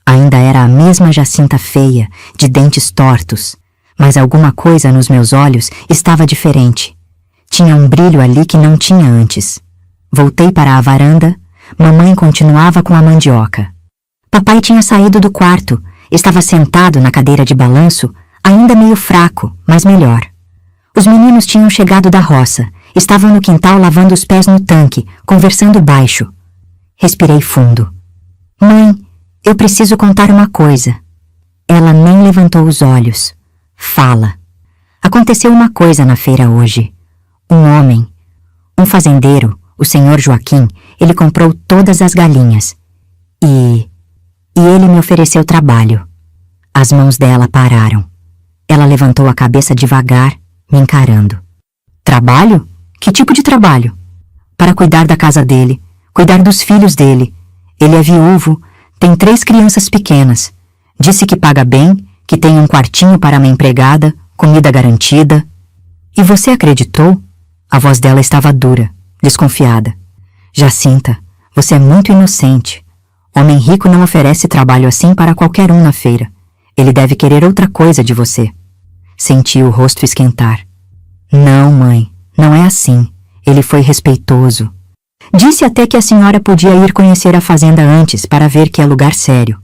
Ainda era a mesma Jacinta feia, de dentes tortos, mas alguma coisa nos meus olhos estava diferente. Tinha um brilho ali que não tinha antes. Voltei para a varanda, mamãe continuava com a mandioca. Papai tinha saído do quarto, estava sentado na cadeira de balanço, ainda meio fraco, mas melhor. Os meninos tinham chegado da roça, estavam no quintal lavando os pés no tanque, conversando baixo. Respirei fundo. Mãe, eu preciso contar uma coisa. Ela nem levantou os olhos. Fala. Aconteceu uma coisa na feira hoje. Um homem, um fazendeiro, o senhor Joaquim, ele comprou todas as galinhas. E ele me ofereceu trabalho. As mãos dela pararam. Ela levantou a cabeça devagar, me encarando. Trabalho? Que tipo de trabalho? Para cuidar da casa dele, cuidar dos filhos dele. Ele é viúvo, tem 3 crianças pequenas. Disse que paga bem, que tem um quartinho para uma empregada, comida garantida. E você acreditou? A voz dela estava dura, desconfiada. Jacinta, você é muito inocente. Homem rico não oferece trabalho assim para qualquer um na feira. Ele deve querer outra coisa de você. Senti o rosto esquentar. Não, mãe, não é assim. Ele foi respeitoso. Disse até que a senhora podia ir conhecer a fazenda antes para ver que é lugar sério.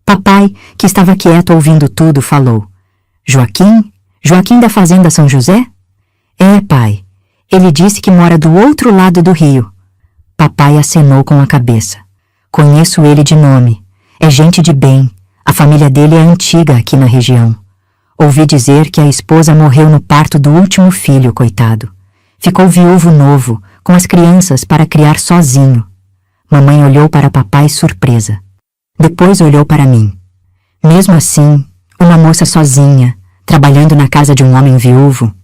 Papai, que estava quieto ouvindo tudo, falou. Joaquim? Joaquim da fazenda São José? É, pai. Ele disse que mora do outro lado do rio. Papai acenou com a cabeça. Conheço ele de nome. É gente de bem. A família dele é antiga aqui na região. Ouvi dizer que a esposa morreu no parto do último filho, coitado. Ficou viúvo novo, com as crianças para criar sozinho. Mamãe olhou para papai surpresa. Depois olhou para mim. Mesmo assim, uma moça sozinha, trabalhando na casa de um homem viúvo.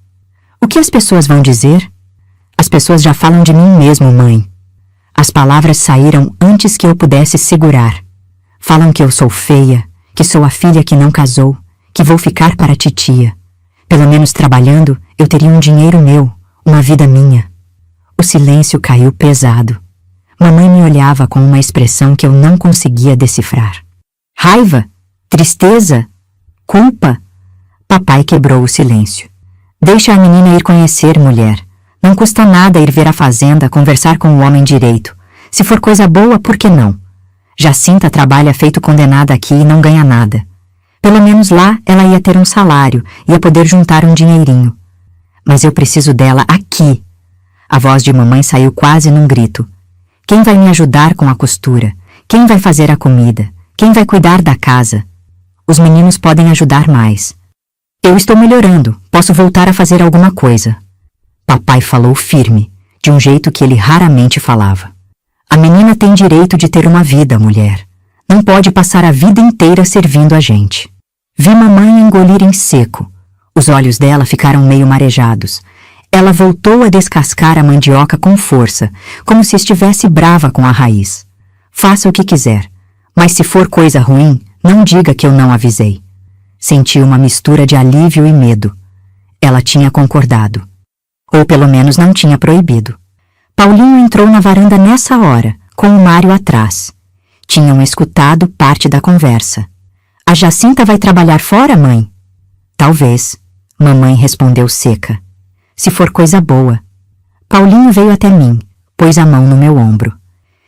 O que as pessoas vão dizer? As pessoas já falam de mim mesmo, mãe. As palavras saíram antes que eu pudesse segurar. Falam que eu sou feia, que sou a filha que não casou, que vou ficar para a titia. Pelo menos trabalhando, eu teria um dinheiro meu, uma vida minha. O silêncio caiu pesado. Mamãe me olhava com uma expressão que eu não conseguia decifrar. Raiva? Tristeza? Culpa? Papai quebrou o silêncio. Deixa a menina ir conhecer, mulher. Não custa nada ir ver a fazenda, conversar com o homem direito. Se for coisa boa, por que não? Jacinta trabalha feito condenada aqui e não ganha nada. Pelo menos lá ela ia ter um salário, ia poder juntar um dinheirinho. Mas eu preciso dela aqui. A voz de mamãe saiu quase num grito. Quem vai me ajudar com a costura? Quem vai fazer a comida? Quem vai cuidar da casa? Os meninos podem ajudar mais. Eu estou melhorando, posso voltar a fazer alguma coisa. Papai falou firme, de um jeito que ele raramente falava. A menina tem direito de ter uma vida, mulher. Não pode passar a vida inteira servindo a gente. Vi mamãe engolir em seco. Os olhos dela ficaram meio marejados. Ela voltou a descascar a mandioca com força, como se estivesse brava com a raiz. Faça o que quiser, mas se for coisa ruim, não diga que eu não avisei. Senti uma mistura de alívio e medo. Ela tinha concordado. Ou pelo menos não tinha proibido. Paulinho entrou na varanda nessa hora, com o Mário atrás. Tinham escutado parte da conversa. A Jacinta vai trabalhar fora, mãe? Talvez, mamãe respondeu seca. Se for coisa boa. Paulinho veio até mim, pôs a mão no meu ombro.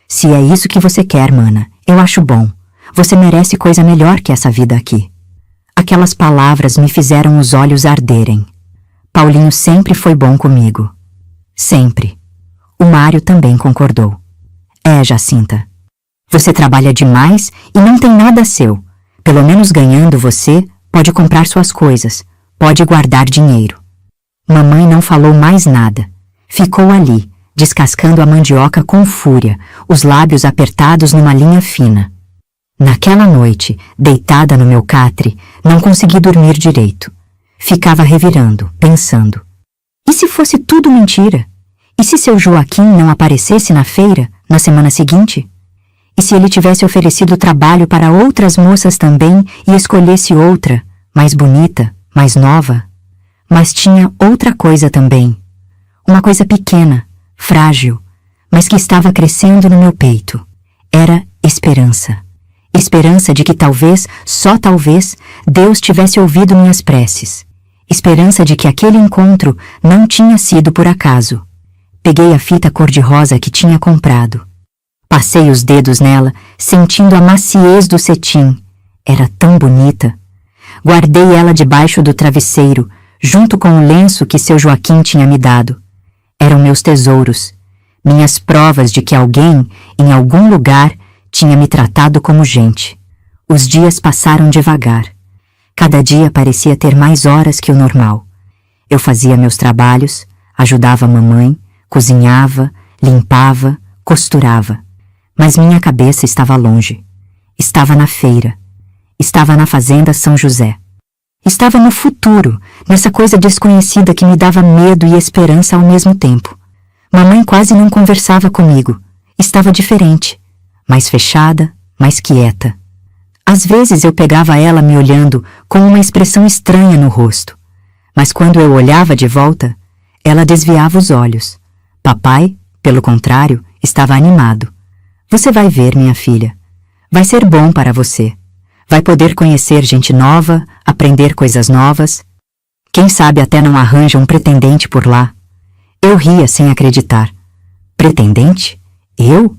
Se é isso que você quer, mana, eu acho bom. Você merece coisa melhor que essa vida aqui. Aquelas palavras me fizeram os olhos arderem. Paulinho sempre foi bom comigo. Sempre. O Mário também concordou. É, Jacinta. Você trabalha demais e não tem nada seu. Pelo menos ganhando você, pode comprar suas coisas, pode guardar dinheiro. Mamãe não falou mais nada. Ficou ali, descascando a mandioca com fúria, os lábios apertados numa linha fina. Naquela noite, deitada no meu catre, não consegui dormir direito. Ficava revirando, pensando. E se fosse tudo mentira? E se seu Joaquim não aparecesse na feira, na semana seguinte? E se ele tivesse oferecido trabalho para outras moças também e escolhesse outra, mais bonita, mais nova? Mas tinha outra coisa também. Uma coisa pequena, frágil, mas que estava crescendo no meu peito. Era esperança. Esperança de que talvez, só talvez, Deus tivesse ouvido minhas preces. Esperança de que aquele encontro não tinha sido por acaso. Peguei a fita cor-de-rosa que tinha comprado. Passei os dedos nela, sentindo a maciez do cetim. Era tão bonita. Guardei ela debaixo do travesseiro, junto com o lenço que seu Joaquim tinha me dado. Eram meus tesouros, minhas provas de que alguém, em algum lugar, tinha me tratado como gente. Os dias passaram devagar. Cada dia parecia ter mais horas que o normal. Eu fazia meus trabalhos, ajudava a mamãe, cozinhava, limpava, costurava. Mas minha cabeça estava longe. Estava na feira. Estava na fazenda São José. Estava no futuro, nessa coisa desconhecida que me dava medo e esperança ao mesmo tempo. Mamãe quase não conversava comigo. Estava diferente. Mais fechada, mais quieta. Às vezes eu pegava ela me olhando com uma expressão estranha no rosto. Mas quando eu olhava de volta, ela desviava os olhos. Papai, pelo contrário, estava animado. Você vai ver, minha filha. Vai ser bom para você. Vai poder conhecer gente nova, aprender coisas novas. Quem sabe até não arranja um pretendente por lá. Eu ria sem acreditar. Pretendente? Eu?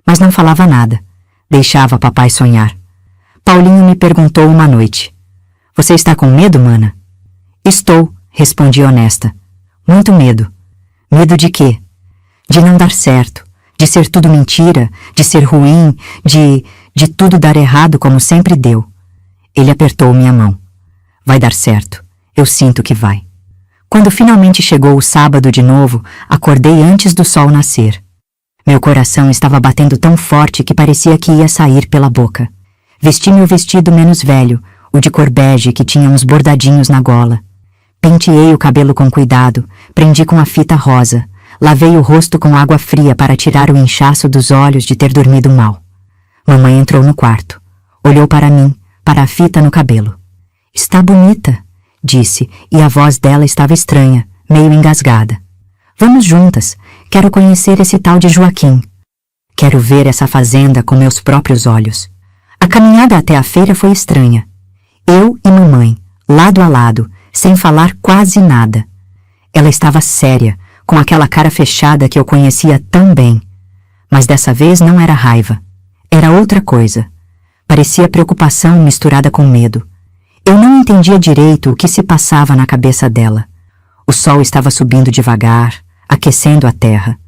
Mas não falava nada. Deixava papai sonhar. Paulinho me perguntou uma noite. Você está com medo, mana? Estou, respondi honesta. Muito medo. Medo de quê? De não dar certo, de de ser tudo mentira, de ser ruim, de tudo dar errado como sempre deu. Ele apertou minha mão. Vai dar certo. Eu sinto que vai. Quando finalmente chegou o sábado de novo, acordei antes do sol nascer. Meu coração estava batendo tão forte que parecia que ia sair pela boca. Vesti meu vestido menos velho, o de cor bege que tinha uns bordadinhos na gola. Penteei o cabelo com cuidado, prendi com a fita rosa, lavei o rosto com água fria para tirar o inchaço dos olhos de ter dormido mal. Mamãe entrou no quarto, olhou para mim, para a fita no cabelo. Está bonita, disse, e a voz dela estava estranha, meio engasgada. Vamos juntas, quero conhecer esse tal de Joaquim. Quero ver essa fazenda com meus próprios olhos. A caminhada até a feira foi estranha. Eu e mamãe, lado a lado, sem falar quase nada. Ela estava séria, com aquela cara fechada que eu conhecia tão bem. Mas dessa vez não era raiva. Era outra coisa. Parecia preocupação misturada com medo. Eu não entendia direito o que se passava na cabeça dela. O sol estava subindo devagar, aquecendo a terra.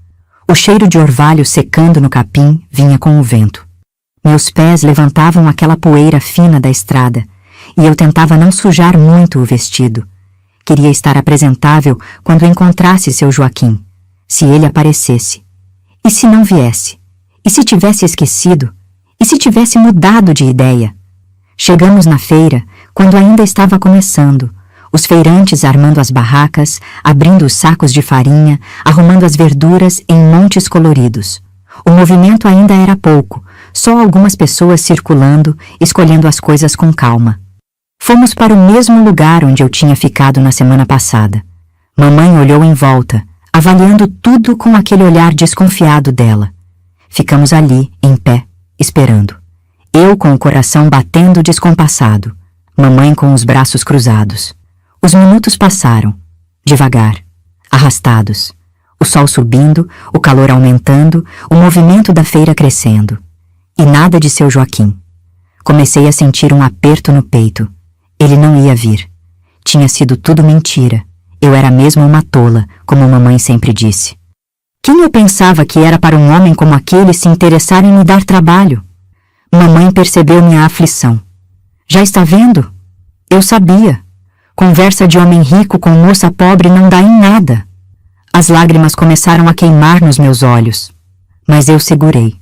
O cheiro de orvalho secando no capim vinha com o vento. Meus pés levantavam aquela poeira fina da estrada, e eu tentava não sujar muito o vestido. Queria estar apresentável quando encontrasse seu Joaquim, se ele aparecesse. E se não viesse? E se tivesse esquecido? E se tivesse mudado de ideia? Chegamos na feira, quando ainda estava começando, os feirantes armando as barracas, abrindo os sacos de farinha, arrumando as verduras em montes coloridos. O movimento ainda era pouco, só algumas pessoas circulando, escolhendo as coisas com calma. Fomos para o mesmo lugar onde eu tinha ficado na semana passada. Mamãe olhou em volta, avaliando tudo com aquele olhar desconfiado dela. Ficamos ali, em pé, esperando. Eu com o coração batendo descompassado, mamãe com os braços cruzados. Os minutos passaram, devagar, arrastados. O sol subindo, o calor aumentando, o movimento da feira crescendo. E nada de seu Joaquim. Comecei a sentir um aperto no peito. Ele não ia vir. Tinha sido tudo mentira. Eu era mesmo uma tola, como mamãe sempre disse. Quem eu pensava que era para um homem como aquele se interessar em me dar trabalho? Mamãe percebeu minha aflição. Já está vendo? Eu sabia. Conversa de homem rico com moça pobre não dá em nada. As lágrimas começaram a queimar nos meus olhos. Mas eu segurei.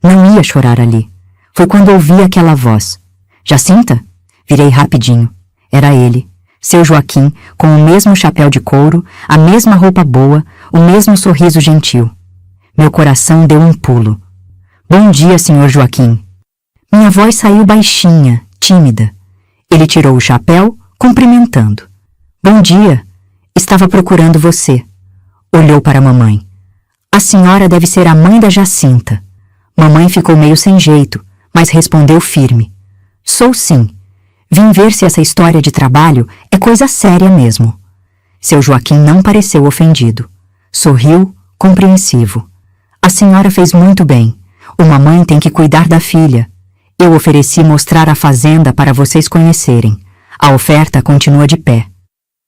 Não ia chorar ali. Foi quando ouvi aquela voz. Jacinta? Virei rapidinho. Era ele, seu Joaquim, com o mesmo chapéu de couro, a mesma roupa boa, o mesmo sorriso gentil. Meu coração deu um pulo. Bom dia, senhor Joaquim. Minha voz saiu baixinha, tímida. Ele tirou o chapéu, cumprimentando. Bom dia. Estava procurando você. Olhou para a mamãe. A senhora deve ser a mãe da Jacinta. Mamãe ficou meio sem jeito, mas respondeu firme. Sou sim. Vim ver se essa história de trabalho é coisa séria mesmo. Seu Joaquim não pareceu ofendido. Sorriu, compreensivo. A senhora fez muito bem. Uma mãe tem que cuidar da filha. Eu ofereci mostrar a fazenda para vocês conhecerem. A oferta continua de pé.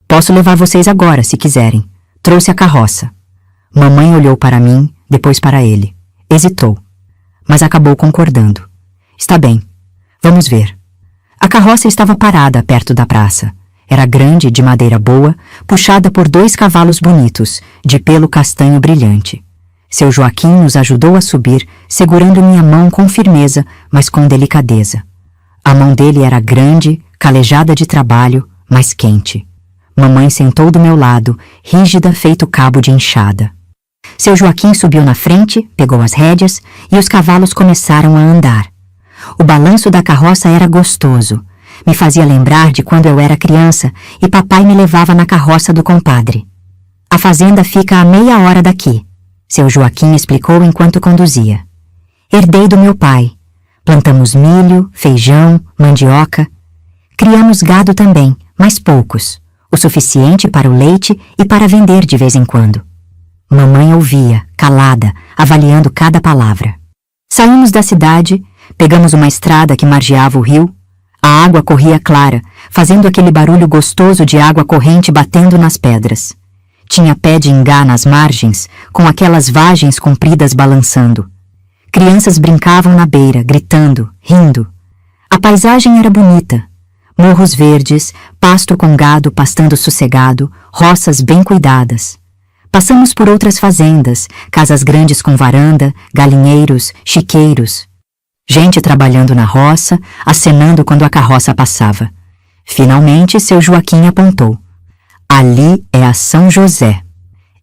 Posso levar vocês agora, se quiserem. Trouxe a carroça. Mamãe olhou para mim, depois para ele. Hesitou. Mas acabou concordando. Está bem. Vamos ver. A carroça estava parada perto da praça. Era grande, de madeira boa, puxada por 2 cavalos bonitos, de pelo castanho brilhante. Seu Joaquim nos ajudou a subir, segurando minha mão com firmeza, mas com delicadeza. A mão dele era grande, calejada de trabalho, mas quente. Mamãe sentou do meu lado, rígida feito cabo de enxada. Seu Joaquim subiu na frente, pegou as rédeas e os cavalos começaram a andar. O balanço da carroça era gostoso. Me fazia lembrar de quando eu era criança e papai me levava na carroça do compadre. A fazenda fica a meia hora daqui, seu Joaquim explicou enquanto conduzia. Herdei do meu pai. Plantamos milho, feijão, mandioca. Criamos gado também, mas poucos. O suficiente para o leite e para vender de vez em quando. Mamãe ouvia, calada, avaliando cada palavra. Saímos da cidade, pegamos uma estrada que margeava o rio. A água corria clara, fazendo aquele barulho gostoso de água corrente batendo nas pedras. Tinha pé de ingá nas margens, com aquelas vagens compridas balançando. Crianças brincavam na beira, gritando, rindo. A paisagem era bonita. Morros verdes, pasto com gado pastando sossegado, roças bem cuidadas. Passamos por outras fazendas, casas grandes com varanda, galinheiros, chiqueiros. Gente trabalhando na roça, acenando quando a carroça passava. Finalmente, seu Joaquim apontou. Ali é a São José.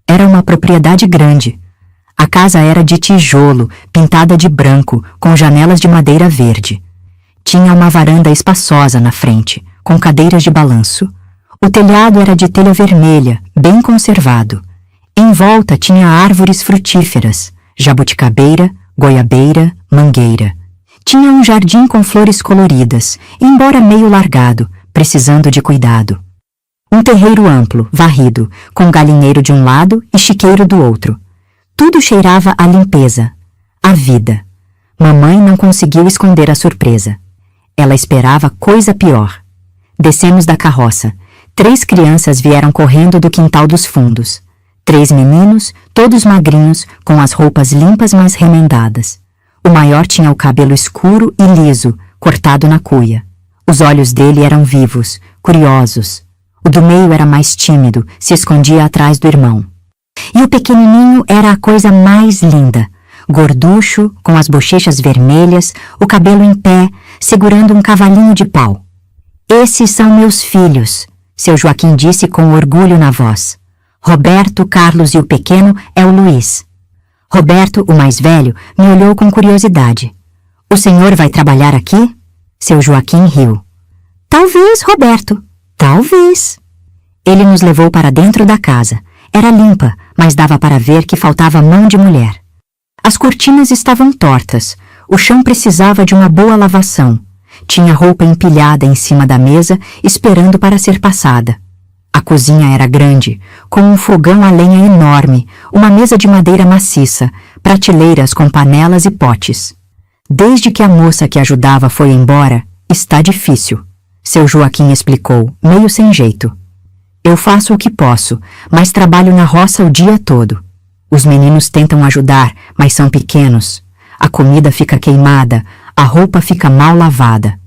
Era uma propriedade grande. A casa era de tijolo, pintada de branco, com janelas de madeira verde. Tinha uma varanda espaçosa na frente, com cadeiras de balanço. O telhado era de telha vermelha, bem conservado. Em volta tinha árvores frutíferas, jabuticabeira, goiabeira, mangueira. Tinha um jardim com flores coloridas, embora meio largado, precisando de cuidado. Um terreiro amplo, varrido, com galinheiro de um lado e chiqueiro do outro. Tudo cheirava a limpeza, a vida. Mamãe não conseguiu esconder a surpresa. Ela esperava coisa pior. Descemos da carroça. 3 crianças vieram correndo do quintal dos fundos. 3 meninos, todos magrinhos, com as roupas limpas mas remendadas. O maior tinha o cabelo escuro e liso, cortado na cuia. Os olhos dele eram vivos, curiosos. O do meio era mais tímido, se escondia atrás do irmão. E o pequenininho era a coisa mais linda, gorducho, com as bochechas vermelhas, o cabelo em pé, segurando um cavalinho de pau. Esses são meus filhos, seu Joaquim disse com orgulho na voz. Roberto, Carlos e o pequeno é o Luiz. Roberto, o mais velho, me olhou com curiosidade. O senhor vai trabalhar aqui? Seu Joaquim riu. Talvez, Roberto, talvez. Ele nos levou para dentro da casa. Era limpa, mas dava para ver que faltava mão de mulher. As cortinas estavam tortas. O chão precisava de uma boa lavação. Tinha roupa empilhada em cima da mesa, esperando para ser passada. A cozinha era grande, com um fogão a lenha enorme, uma mesa de madeira maciça, prateleiras com panelas e potes. Desde que a moça que ajudava foi embora, está difícil, seu Joaquim explicou, meio sem jeito. Eu faço o que posso, mas trabalho na roça o dia todo. Os meninos tentam ajudar, mas são pequenos. A comida fica queimada, a roupa fica mal lavada.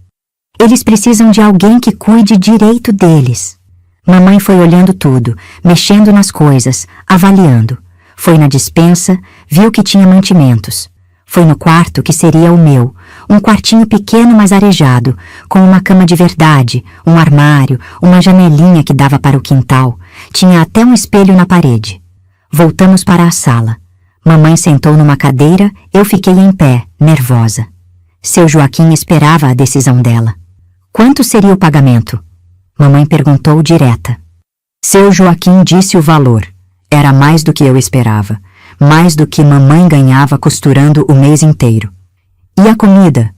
Eles precisam de alguém que cuide direito deles. Mamãe foi olhando tudo, mexendo nas coisas, avaliando. Foi na despensa, viu que tinha mantimentos. Foi no quarto, que seria o meu, um quartinho pequeno mas arejado, com uma cama de verdade, um armário, uma janelinha que dava para o quintal. Tinha até um espelho na parede. Voltamos para a sala. Mamãe sentou numa cadeira, eu fiquei em pé, nervosa. Seu Joaquim esperava a decisão dela. Quanto seria o pagamento? Mamãe perguntou direta. Seu Joaquim disse o valor. Era mais do que eu esperava. Mais do que mamãe ganhava costurando o mês inteiro. E a comida?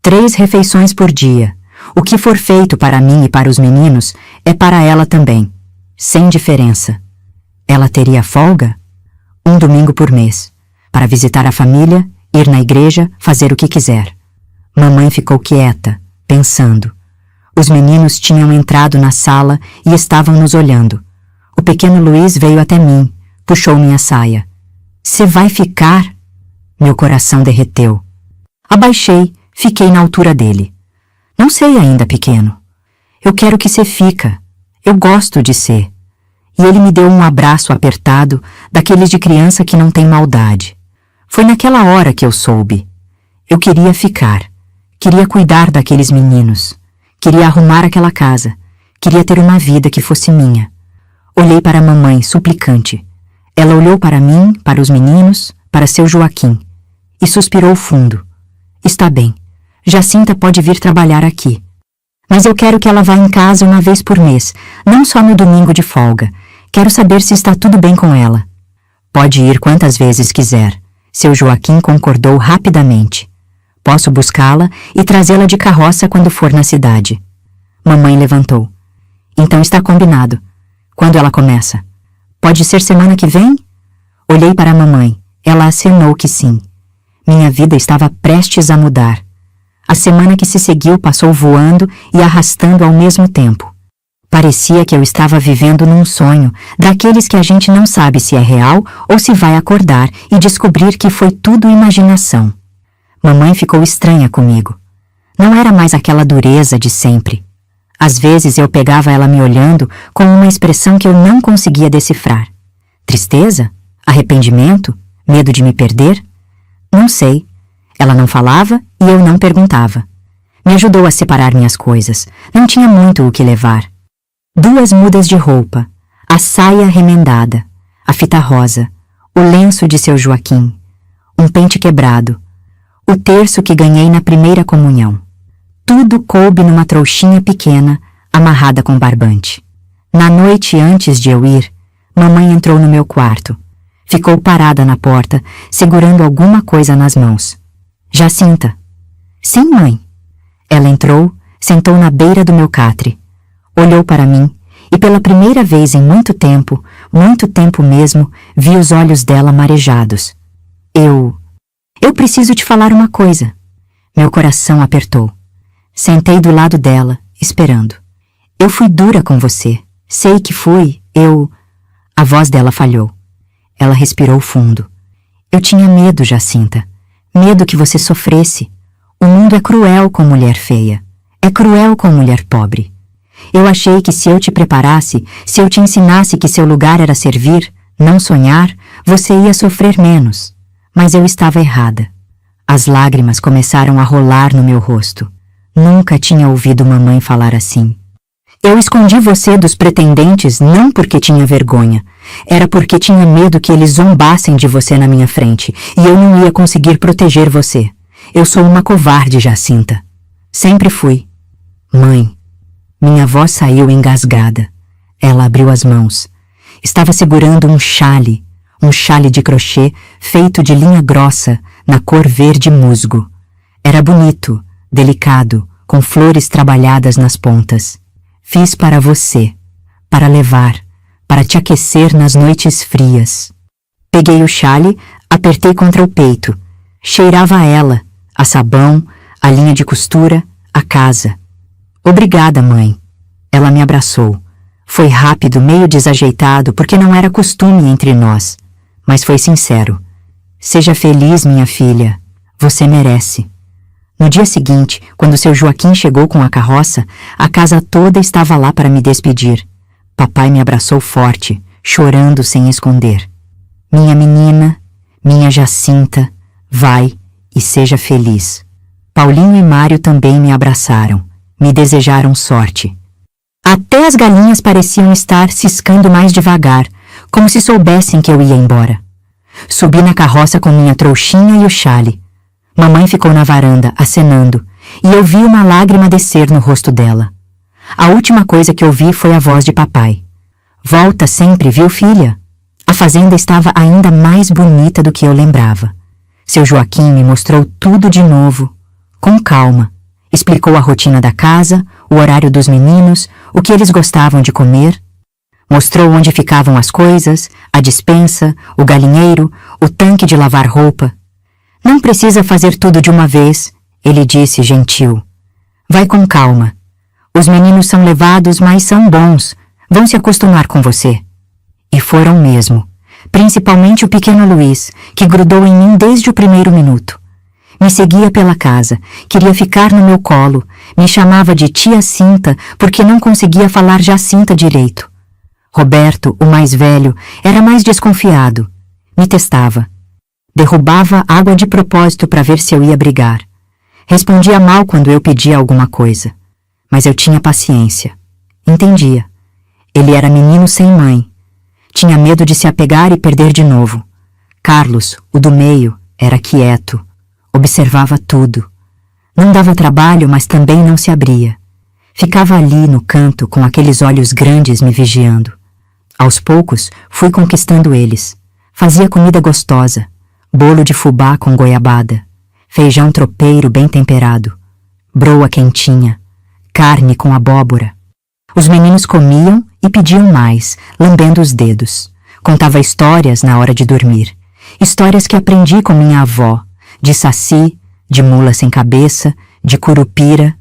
3 refeições por dia. O que for feito para mim e para os meninos é para ela também. Sem diferença. Ela teria folga? 1 domingo por mês. Para visitar a família, ir na igreja, fazer o que quiser. Mamãe ficou quieta, pensando. Os meninos tinham entrado na sala e estavam nos olhando. O pequeno Luiz veio até mim, puxou minha saia. Cê vai ficar? Meu coração derreteu. Abaixei, fiquei na altura dele. Não sei ainda, pequeno. Eu quero que cê fica. Eu gosto de cê. E ele me deu um abraço apertado, daqueles de criança que não tem maldade. Foi naquela hora que eu soube. Eu queria ficar. Queria cuidar daqueles meninos. Queria arrumar aquela casa. Queria ter uma vida que fosse minha. Olhei para a mamãe, suplicante. Ela olhou para mim, para os meninos, para seu Joaquim. E suspirou fundo. Está bem. Jacinta pode vir trabalhar aqui. Mas eu quero que ela vá em casa uma vez por mês, não só no domingo de folga. Quero saber se está tudo bem com ela. Pode ir quantas vezes quiser. Seu Joaquim concordou rapidamente. Posso buscá-la e trazê-la de carroça quando for na cidade. Mamãe levantou. Então está combinado. Quando ela começa? Pode ser semana que vem? Olhei para a mamãe. Ela acenou que sim. Minha vida estava prestes a mudar. A semana que se seguiu passou voando e arrastando ao mesmo tempo. Parecia que eu estava vivendo num sonho, daqueles que a gente não sabe se é real ou se vai acordar e descobrir que foi tudo imaginação. Mamãe ficou estranha comigo. Não era mais aquela dureza de sempre. Às vezes eu pegava ela me olhando com uma expressão que eu não conseguia decifrar. Tristeza? Arrependimento? Medo de me perder? Não sei. Ela não falava e eu não perguntava. Me ajudou a separar minhas coisas. Não tinha muito o que levar. 2 mudas de roupa, a saia remendada, a fita rosa, o lenço de seu Joaquim, um pente quebrado, o terço que ganhei na primeira comunhão. Tudo coube numa trouxinha pequena, amarrada com barbante. Na noite antes de eu ir, mamãe entrou no meu quarto. Ficou parada na porta, segurando alguma coisa nas mãos. Jacinta. Sim, mãe. Ela entrou, sentou na beira do meu catre. Olhou para mim e pela primeira vez em muito tempo mesmo, vi os olhos dela marejados. Eu preciso te falar uma coisa. Meu coração apertou. Sentei do lado dela, esperando. Eu fui dura com você. Sei que fui. A voz dela falhou. Ela respirou fundo. Eu tinha medo, Jacinta. Medo que você sofresse. O mundo é cruel com mulher feia. É cruel com mulher pobre. Eu achei que se eu te preparasse, se eu te ensinasse que seu lugar era servir, não sonhar, você ia sofrer menos. Mas eu estava errada. As lágrimas começaram a rolar no meu rosto. Nunca tinha ouvido mamãe falar assim. Eu escondi você dos pretendentes não porque tinha vergonha. Era porque tinha medo que eles zombassem de você na minha frente e eu não ia conseguir proteger você. Eu sou uma covarde, Jacinta. Sempre fui. Mãe. Minha voz saiu engasgada. Ela abriu as mãos. Estava segurando um chale de crochê feito de linha grossa, na cor verde musgo. Era bonito, delicado, com flores trabalhadas nas pontas. Fiz para você, para levar, para te aquecer nas noites frias. Peguei o chale, apertei contra o peito. Cheirava a ela, a sabão, a linha de costura, a casa. Obrigada, mãe. Ela me abraçou. Foi rápido, meio desajeitado, porque não era costume entre nós. Mas foi sincero. Seja feliz, minha filha. Você merece. No dia seguinte, quando seu Joaquim chegou com a carroça, a casa toda estava lá para me despedir. Papai me abraçou forte, chorando sem esconder. Minha menina, minha Jacinta, vai e seja feliz. Paulinho e Mário também me abraçaram. Me desejaram sorte. Até as galinhas pareciam estar ciscando mais devagar, como se soubessem que eu ia embora. Subi na carroça com minha trouxinha e o chale. Mamãe ficou na varanda, acenando, e eu vi uma lágrima descer no rosto dela. A última coisa que ouvi foi a voz de papai. Volta sempre, viu, filha? A fazenda estava ainda mais bonita do que eu lembrava. Seu Joaquim me mostrou tudo de novo, com calma. Explicou a rotina da casa, o horário dos meninos, o que eles gostavam de comer. Mostrou onde ficavam as coisas, a despensa, o galinheiro, o tanque de lavar roupa. Não precisa fazer tudo de uma vez, ele disse gentil. Vai com calma. Os meninos são levados, mas são bons. Vão se acostumar com você. E foram mesmo. Principalmente o pequeno Luiz, que grudou em mim desde o primeiro minuto. Me seguia pela casa, queria ficar no meu colo, me chamava de tia Cinta porque não conseguia falar Jacinta direito. Roberto, o mais velho, era mais desconfiado. Me testava. Derrubava água de propósito para ver se eu ia brigar. Respondia mal quando eu pedia alguma coisa. Mas eu tinha paciência. Entendia. Ele era menino sem mãe. Tinha medo de se apegar e perder de novo. Carlos, o do meio, era quieto. Observava tudo. Não dava trabalho, mas também não se abria. Ficava ali no canto com aqueles olhos grandes me vigiando. Aos poucos, fui conquistando eles. Fazia comida gostosa. Bolo de fubá com goiabada. Feijão tropeiro bem temperado. Broa quentinha. Carne com abóbora. Os meninos comiam e pediam mais, lambendo os dedos. Contava histórias na hora de dormir. Histórias que aprendi com minha avó. De saci, de mula sem cabeça, de curupira.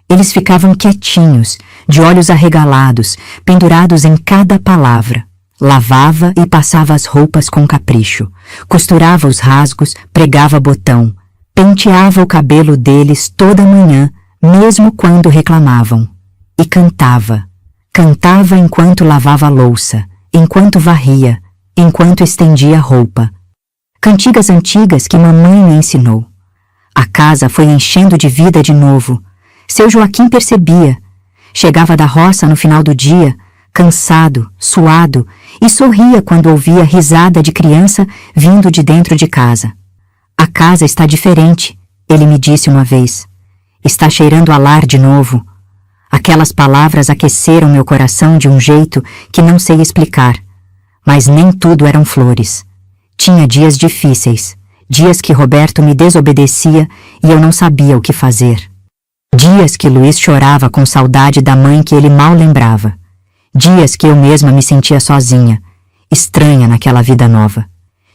Eles ficavam quietinhos, de olhos arregalados, pendurados em cada palavra. Lavava e passava as roupas com capricho, costurava os rasgos, pregava botão, penteava o cabelo deles toda manhã, mesmo quando reclamavam. E cantava. Cantava enquanto lavava a louça, enquanto varria, enquanto estendia a roupa. Cantigas antigas que mamãe me ensinou. A casa foi enchendo de vida de novo. Seu Joaquim percebia. Chegava da roça no final do dia, cansado, suado, e sorria quando ouvia risada de criança vindo de dentro de casa. A casa está diferente, ele me disse uma vez. Está cheirando a lar de novo. Aquelas palavras aqueceram meu coração de um jeito que não sei explicar. Mas nem tudo eram flores. Tinha dias difíceis, dias que Roberto me desobedecia e eu não sabia o que fazer. Dias que Luiz chorava com saudade da mãe que ele mal lembrava. Dias que eu mesma me sentia sozinha, estranha naquela vida nova.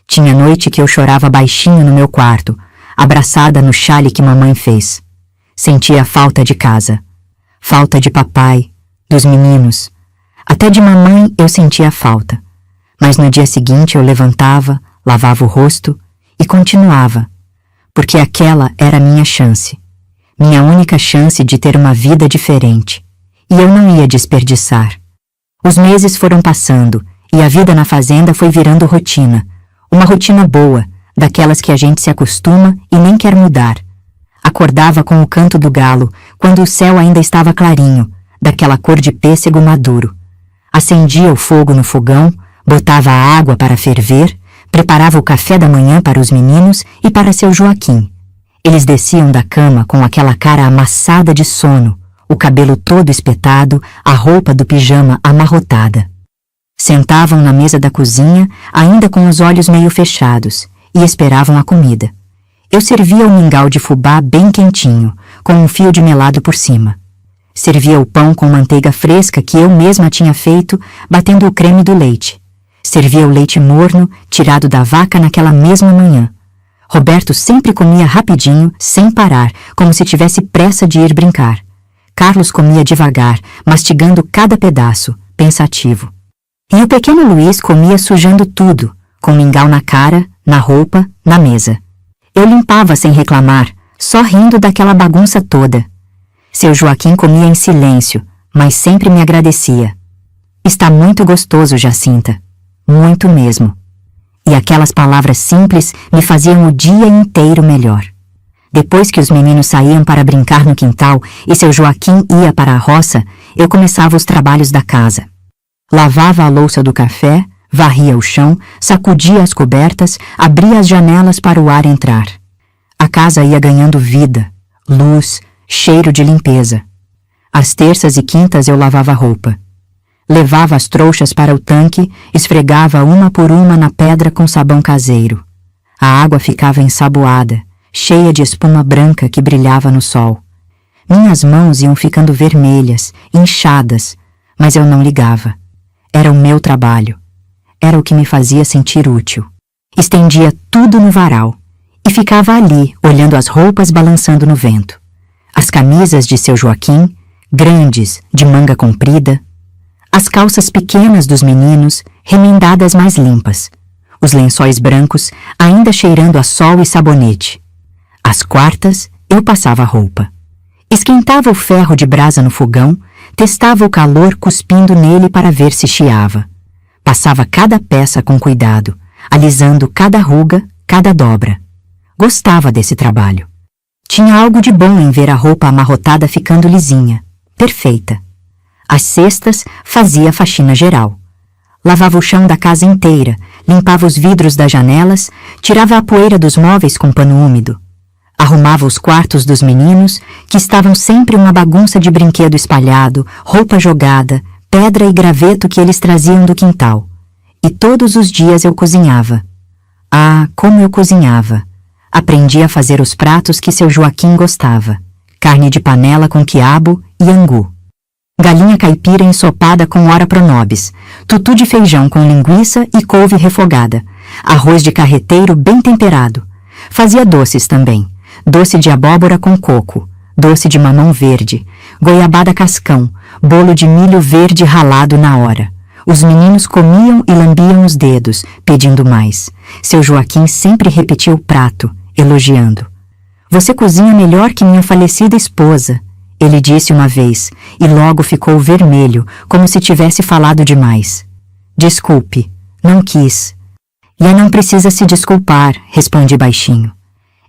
Tinha noite que eu chorava baixinho no meu quarto, abraçada no chale que mamãe fez. Sentia falta de casa, falta de papai, dos meninos. Até de mamãe eu sentia falta. Mas no dia seguinte eu levantava, lavava o rosto e continuava, porque aquela era a minha chance. Minha única chance de ter uma vida diferente. E eu não ia desperdiçar. Os meses foram passando e a vida na fazenda foi virando rotina. Uma rotina boa, daquelas que a gente se acostuma e nem quer mudar. Acordava com o canto do galo, quando o céu ainda estava clarinho, daquela cor de pêssego maduro. Acendia o fogo no fogão, botava a água para ferver, preparava o café da manhã para os meninos e para seu Joaquim. Eles desciam da cama com aquela cara amassada de sono, o cabelo todo espetado, a roupa do pijama amarrotada. Sentavam na mesa da cozinha, ainda com os olhos meio fechados, e esperavam a comida. Eu servia o mingau de fubá bem quentinho, com um fio de melado por cima. Servia o pão com manteiga fresca que eu mesma tinha feito, batendo o creme do leite. Servia o leite morno, tirado da vaca naquela mesma manhã. Roberto sempre comia rapidinho, sem parar, como se tivesse pressa de ir brincar. Carlos comia devagar, mastigando cada pedaço, pensativo. E o pequeno Luiz comia sujando tudo, com mingau na cara, na roupa, na mesa. Eu limpava sem reclamar, só rindo daquela bagunça toda. Seu Joaquim comia em silêncio, mas sempre me agradecia. Está muito gostoso, Jacinta. Muito mesmo. E aquelas palavras simples me faziam o dia inteiro melhor. Depois que os meninos saíam para brincar no quintal e seu Joaquim ia para a roça, eu começava os trabalhos da casa. Lavava a louça do café, varria o chão, sacudia as cobertas, abria as janelas para o ar entrar. A casa ia ganhando vida, luz, cheiro de limpeza. Às terças e quintas eu lavava a roupa. Levava as trouxas para o tanque, esfregava uma por uma na pedra com sabão caseiro. A água ficava ensaboada, cheia de espuma branca que brilhava no sol. Minhas mãos iam ficando vermelhas, inchadas, mas eu não ligava. Era o meu trabalho. Era o que me fazia sentir útil. Estendia tudo no varal e ficava ali, olhando as roupas balançando no vento. As camisas de seu Joaquim, grandes, de manga comprida. As calças pequenas dos meninos, remendadas mais limpas. Os lençóis brancos, ainda cheirando a sol e sabonete. Às quartas, eu passava a roupa. Esquentava o ferro de brasa no fogão, testava o calor cuspindo nele para ver se chiava. Passava cada peça com cuidado, alisando cada ruga, cada dobra. Gostava desse trabalho. Tinha algo de bom em ver a roupa amarrotada ficando lisinha, perfeita. Às sextas, fazia faxina geral. Lavava o chão da casa inteira, limpava os vidros das janelas, tirava a poeira dos móveis com pano úmido. Arrumava os quartos dos meninos, que estavam sempre uma bagunça de brinquedo espalhado, roupa jogada, pedra e graveto que eles traziam do quintal. E todos os dias eu cozinhava. Ah, como eu cozinhava! Aprendi a fazer os pratos que seu Joaquim gostava. Carne de panela com quiabo e angu. Galinha caipira ensopada com ora pronobis, tutu de feijão com linguiça e couve refogada, arroz de carreteiro bem temperado. Fazia doces também, doce de abóbora com coco, doce de mamão verde, goiabada cascão, bolo de milho verde ralado na hora. Os meninos comiam e lambiam os dedos, pedindo mais. Seu Joaquim sempre repetia o prato, elogiando. Você cozinha melhor que minha falecida esposa, ele disse uma vez, e logo ficou vermelho, como se tivesse falado demais. Desculpe, não quis. E não precisa se desculpar, respondi baixinho.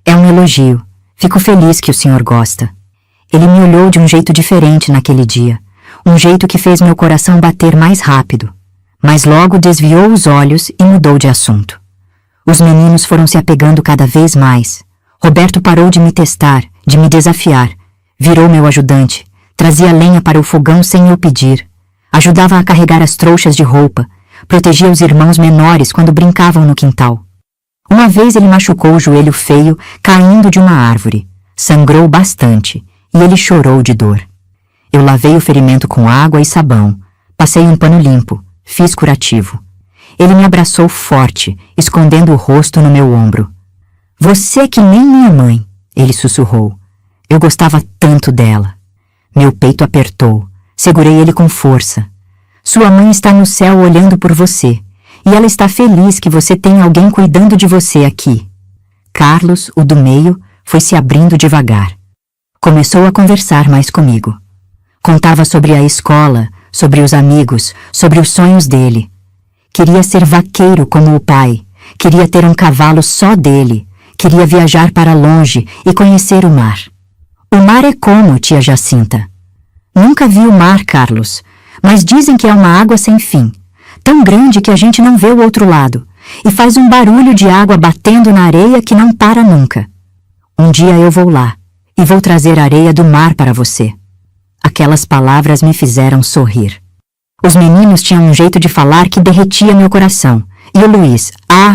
É um elogio. Fico feliz que o senhor gosta. Ele me olhou de um jeito diferente naquele dia, um jeito que fez meu coração bater mais rápido. Mas logo desviou os olhos e mudou de assunto. Os meninos foram se apegando cada vez mais. Roberto parou de me testar, de me desafiar. Virou meu ajudante, trazia lenha para o fogão sem eu pedir. Ajudava a carregar as trouxas de roupa, protegia os irmãos menores quando brincavam no quintal. Uma vez ele machucou o joelho feio, caindo de uma árvore. Sangrou bastante, e ele chorou de dor. Eu lavei o ferimento com água e sabão, passei um pano limpo, fiz curativo. Ele me abraçou forte, escondendo o rosto no meu ombro. Você que nem minha mãe, ele sussurrou. Eu gostava tanto dela. Meu peito apertou, segurei ele com força. Sua mãe está no céu olhando por você, e ela está feliz que você tenha alguém cuidando de você aqui. Carlos, o do meio, foi se abrindo devagar. Começou a conversar mais comigo. Contava sobre a escola, sobre os amigos, sobre os sonhos dele. Queria ser vaqueiro como o pai, queria ter um cavalo só dele, queria viajar para longe e conhecer o mar. O mar é como, tia Jacinta? Nunca vi o mar, Carlos, mas dizem que é uma água sem fim, tão grande que a gente não vê o outro lado, e faz um barulho de água batendo na areia que não para nunca. Um dia eu vou lá, e vou trazer areia do mar para você. Aquelas palavras me fizeram sorrir. Os meninos tinham um jeito de falar que derretia meu coração. E o Luiz,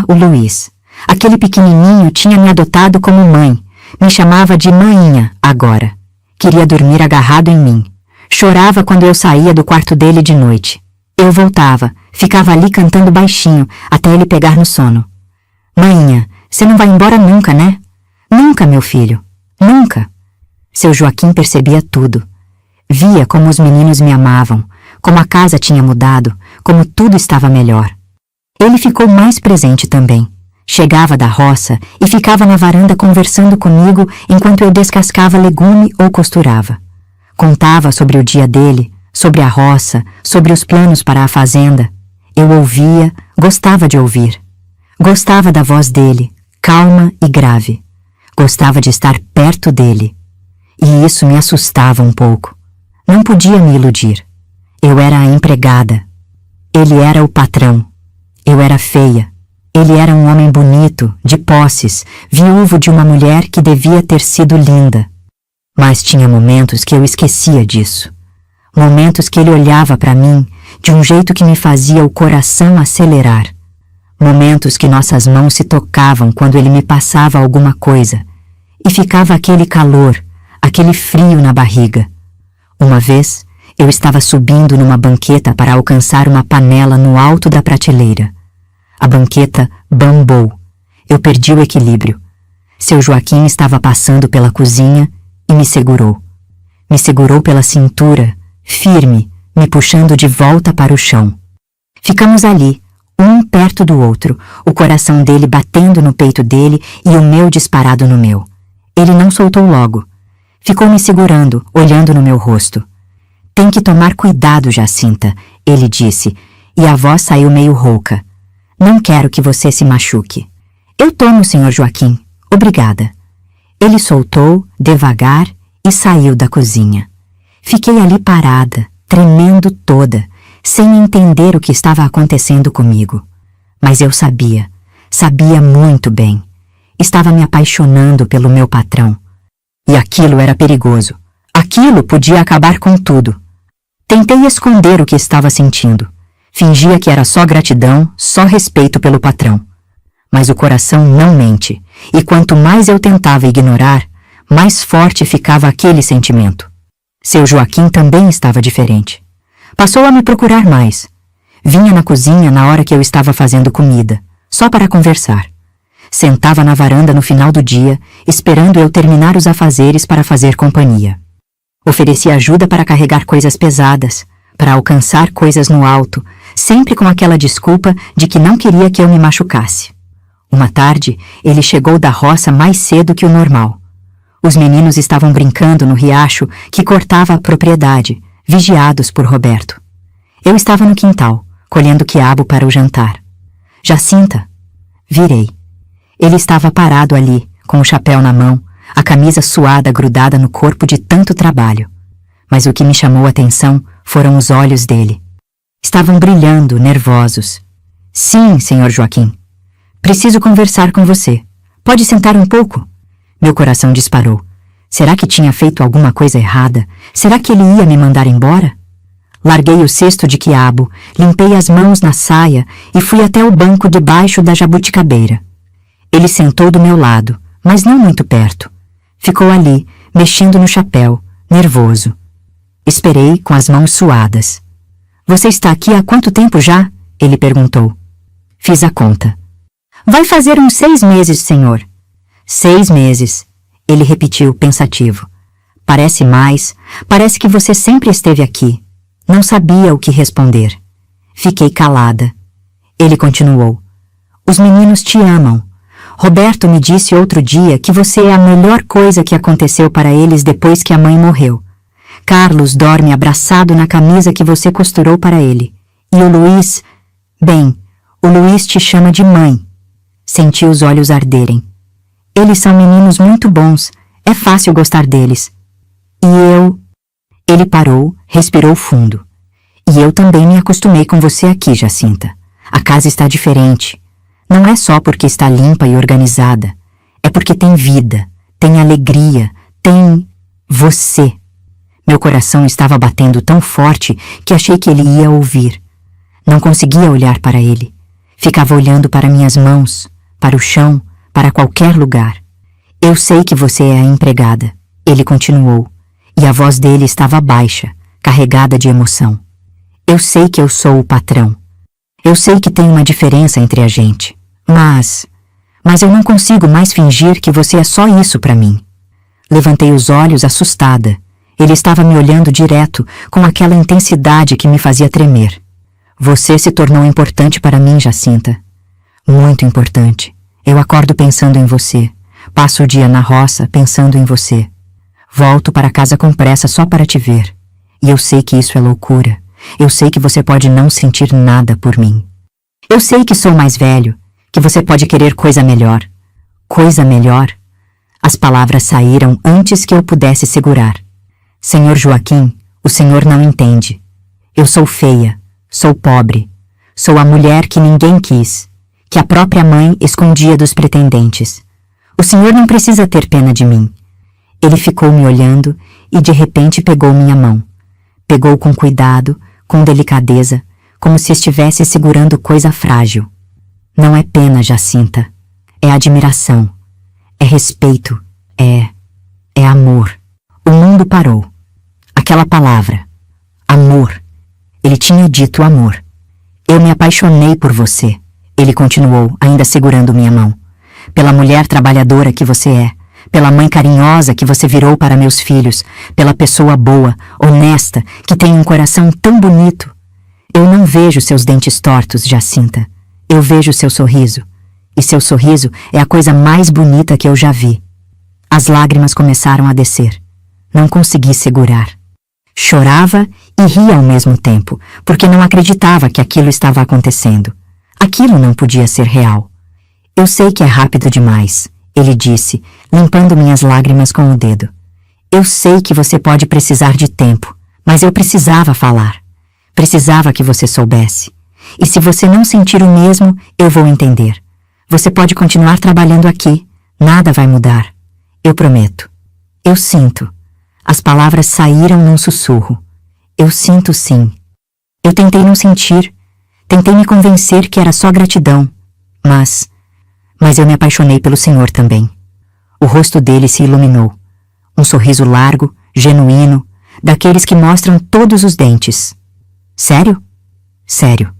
o Luiz. Aquele pequenininho tinha me adotado como mãe. Me chamava de mainha, agora. Queria dormir agarrado em mim. Chorava quando eu saía do quarto dele de noite. Eu voltava, ficava ali cantando baixinho, até ele pegar no sono. Mainha, você não vai embora nunca, né? Nunca, meu filho. Nunca. Seu Joaquim percebia tudo. Via como os meninos me amavam, como a casa tinha mudado, como tudo estava melhor. Ele ficou mais presente também. Chegava da roça e ficava na varanda conversando comigo enquanto eu descascava legume ou costurava. Contava sobre o dia dele, sobre a roça, sobre os planos para a fazenda. Eu ouvia, gostava de ouvir. Gostava da voz dele, calma e grave. Gostava de estar perto dele. E isso me assustava um pouco. Não podia me iludir. Eu era a empregada. Ele era o patrão. Eu era feia. Ele era um homem bonito, de posses, viúvo de uma mulher que devia ter sido linda. Mas tinha momentos que eu esquecia disso. Momentos que ele olhava para mim de um jeito que me fazia o coração acelerar. Momentos que nossas mãos se tocavam quando ele me passava alguma coisa. E ficava aquele calor, aquele frio na barriga. Uma vez, eu estava subindo numa banqueta para alcançar uma panela no alto da prateleira. A banqueta bambou. Eu perdi o equilíbrio. Seu Joaquim estava passando pela cozinha e me segurou. Me segurou pela cintura, firme, me puxando de volta para o chão. Ficamos ali, um perto do outro, o coração dele batendo no peito dele e o meu disparado no meu. Ele não soltou logo. Ficou me segurando, olhando no meu rosto. Tem que tomar cuidado, Jacinta, ele disse, e a voz saiu meio rouca. Não quero que você se machuque. Eu tomo, senhor Joaquim. Obrigada. Ele soltou, devagar, e saiu da cozinha. Fiquei ali parada, tremendo toda, sem entender o que estava acontecendo comigo. Mas eu sabia muito bem. Estava me apaixonando pelo meu patrão. E aquilo era perigoso. Aquilo podia acabar com tudo. Tentei esconder o que estava sentindo. Fingia que era só gratidão, só respeito pelo patrão. Mas o coração não mente, e quanto mais eu tentava ignorar, mais forte ficava aquele sentimento. Seu Joaquim também estava diferente. Passou a me procurar mais. Vinha na cozinha na hora que eu estava fazendo comida, só para conversar. Sentava na varanda no final do dia, esperando eu terminar os afazeres para fazer companhia. Ofereci ajuda para carregar coisas pesadas, para alcançar coisas no alto, sempre com aquela desculpa de que não queria que eu me machucasse. Uma tarde, ele chegou da roça mais cedo que o normal. Os meninos estavam brincando no riacho que cortava a propriedade, vigiados por Roberto. Eu estava no quintal, colhendo quiabo para o jantar. Jacinta! Virei. Ele estava parado ali, com o chapéu na mão, a camisa suada grudada no corpo de tanto trabalho. Mas o que me chamou a atenção foram os olhos dele. Estavam brilhando, nervosos. Sim, Sr. Joaquim. Preciso conversar com você. Pode sentar um pouco? Meu coração disparou. Será que tinha feito alguma coisa errada? Será que ele ia me mandar embora? Larguei o cesto de quiabo, limpei as mãos na saia e fui até o banco debaixo da jabuticabeira. Ele sentou do meu lado, mas não muito perto. Ficou ali, mexendo no chapéu, nervoso. Esperei com as mãos suadas. Você está aqui há quanto tempo já? Ele perguntou. Fiz a conta. Vai fazer uns 6 meses, senhor. 6 meses, ele repetiu pensativo. Parece mais, parece que você sempre esteve aqui. Não sabia o que responder. Fiquei calada. Ele continuou. Os meninos te amam. Roberto me disse outro dia que você é a melhor coisa que aconteceu para eles depois que a mãe morreu. Carlos dorme abraçado na camisa que você costurou para ele. E o Luiz... Bem, o Luiz te chama de mãe. Senti os olhos arderem. Eles são meninos muito bons. É fácil gostar deles. E eu... Ele parou, respirou fundo. E eu também me acostumei com você aqui, Jacinta. A casa está diferente. Não é só porque está limpa e organizada. É porque tem vida, tem alegria, tem... você. Meu coração estava batendo tão forte que achei que ele ia ouvir. Não conseguia olhar para ele. Ficava olhando para minhas mãos, para o chão, para qualquer lugar. Eu sei que você é a empregada, ele continuou, e a voz dele estava baixa, carregada de emoção. Eu sei que eu sou o patrão. Eu sei que tem uma diferença entre a gente. Mas eu não consigo mais fingir que você é só isso para mim. Levantei os olhos assustada. Ele estava me olhando direto, com aquela intensidade que me fazia tremer. Você se tornou importante para mim, Jacinta. Muito importante. Eu acordo pensando em você. Passo o dia na roça pensando em você. Volto para casa com pressa só para te ver. E eu sei que isso é loucura. Eu sei que você pode não sentir nada por mim. Eu sei que sou mais velho, que você pode querer coisa melhor. Coisa melhor? As palavras saíram antes que eu pudesse segurar. Senhor Joaquim, o senhor não entende. Eu sou feia, sou pobre, sou a mulher que ninguém quis, que a própria mãe escondia dos pretendentes. O senhor não precisa ter pena de mim. Ele ficou me olhando e de repente pegou minha mão. Pegou com cuidado, com delicadeza, como se estivesse segurando coisa frágil. Não é pena, Jacinta. É admiração. É respeito. É amor. O mundo parou. Aquela palavra. Amor. Ele tinha dito amor. Eu me apaixonei por você. Ele continuou, ainda segurando minha mão. Pela mulher trabalhadora que você é. Pela mãe carinhosa que você virou para meus filhos. Pela pessoa boa, honesta, que tem um coração tão bonito. Eu não vejo seus dentes tortos, Jacinta. Eu vejo seu sorriso. E seu sorriso é a coisa mais bonita que eu já vi. As lágrimas começaram a descer. Não consegui segurar. Chorava e ria ao mesmo tempo, porque não acreditava que aquilo estava acontecendo. Aquilo não podia ser real. Eu sei que é rápido demais, ele disse, limpando minhas lágrimas com o dedo. Eu sei que você pode precisar de tempo, mas eu precisava falar. Precisava que você soubesse. E se você não sentir o mesmo, eu vou entender. Você pode continuar trabalhando aqui. Nada vai mudar. Eu prometo. Eu sinto. As palavras saíram num sussurro. Eu sinto sim. Eu tentei não sentir. Tentei me convencer que era só gratidão. Mas eu me apaixonei pelo senhor também. O rosto dele se iluminou. Um sorriso largo, genuíno, daqueles que mostram todos os dentes. Sério? Sério.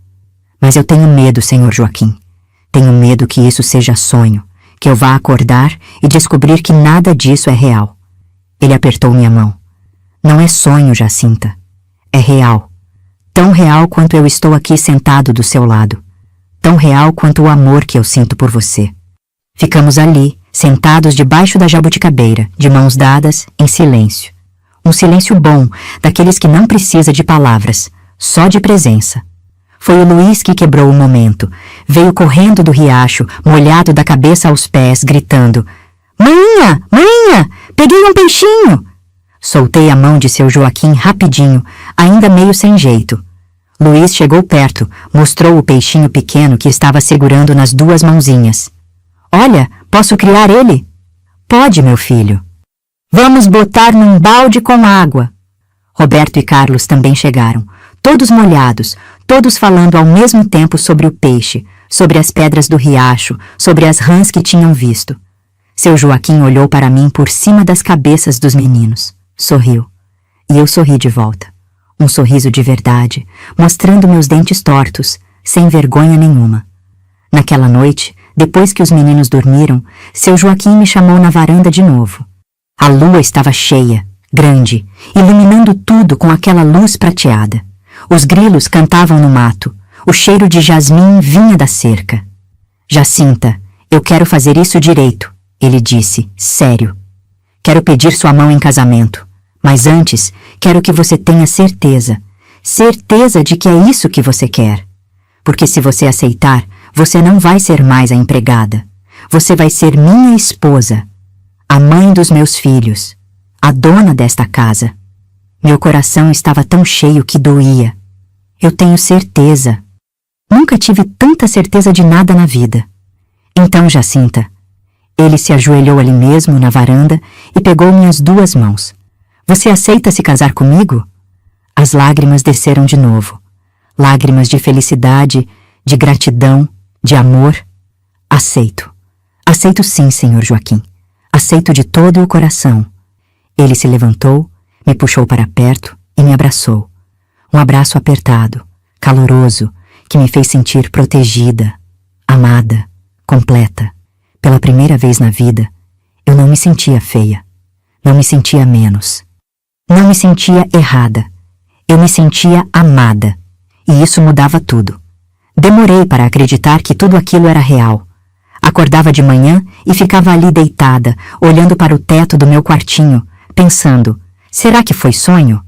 Mas eu tenho medo, senhor Joaquim. Tenho medo que isso seja sonho, que eu vá acordar e descobrir que nada disso é real. Ele apertou minha mão. Não é sonho, Jacinta. É real. Tão real quanto eu estou aqui sentado do seu lado. Tão real quanto o amor que eu sinto por você. Ficamos ali, sentados debaixo da jabuticabeira, de mãos dadas, em silêncio. Um silêncio bom, daqueles que não precisa de palavras, só de presença. Foi o Luiz que quebrou o momento. Veio correndo do riacho, molhado da cabeça aos pés, gritando: "Maninha! Maninha! Peguei um peixinho!" Soltei a mão de seu Joaquim rapidinho, ainda meio sem jeito. Luiz chegou perto, mostrou o peixinho pequeno que estava segurando nas duas mãozinhas. "Olha, posso criar ele?" "Pode, meu filho." "Vamos botar num balde com água." Roberto e Carlos também chegaram, todos molhados, todos falando ao mesmo tempo sobre o peixe, sobre as pedras do riacho, sobre as rãs que tinham visto. Seu Joaquim olhou para mim por cima das cabeças dos meninos, sorriu. E eu sorri de volta. Um sorriso de verdade, mostrando meus dentes tortos, sem vergonha nenhuma. Naquela noite, depois que os meninos dormiram, seu Joaquim me chamou na varanda de novo. A lua estava cheia, grande, iluminando tudo com aquela luz prateada. Os grilos cantavam no mato, o cheiro de jasmim vinha da cerca. "Jacinta, eu quero fazer isso direito", ele disse, sério. "Quero pedir sua mão em casamento. Mas antes, quero que você tenha certeza. Certeza de que é isso que você quer. Porque se você aceitar, você não vai ser mais a empregada. Você vai ser minha esposa, a mãe dos meus filhos, a dona desta casa." Meu coração estava tão cheio que doía. "Eu tenho certeza." Nunca tive tanta certeza de nada na vida. "Então, Jacinta." Ele se ajoelhou ali mesmo, na varanda, e pegou minhas duas mãos. "Você aceita se casar comigo?" As lágrimas desceram de novo. Lágrimas de felicidade, de gratidão, de amor. "Aceito. Aceito sim, senhor Joaquim. Aceito de todo o coração." Ele se levantou, me puxou para perto e me abraçou. Um abraço apertado, caloroso, que me fez sentir protegida, amada, completa. Pela primeira vez na vida, eu não me sentia feia. Não me sentia menos. Não me sentia errada. Eu me sentia amada. E isso mudava tudo. Demorei para acreditar que tudo aquilo era real. Acordava de manhã e ficava ali deitada, olhando para o teto do meu quartinho, pensando: será que foi sonho?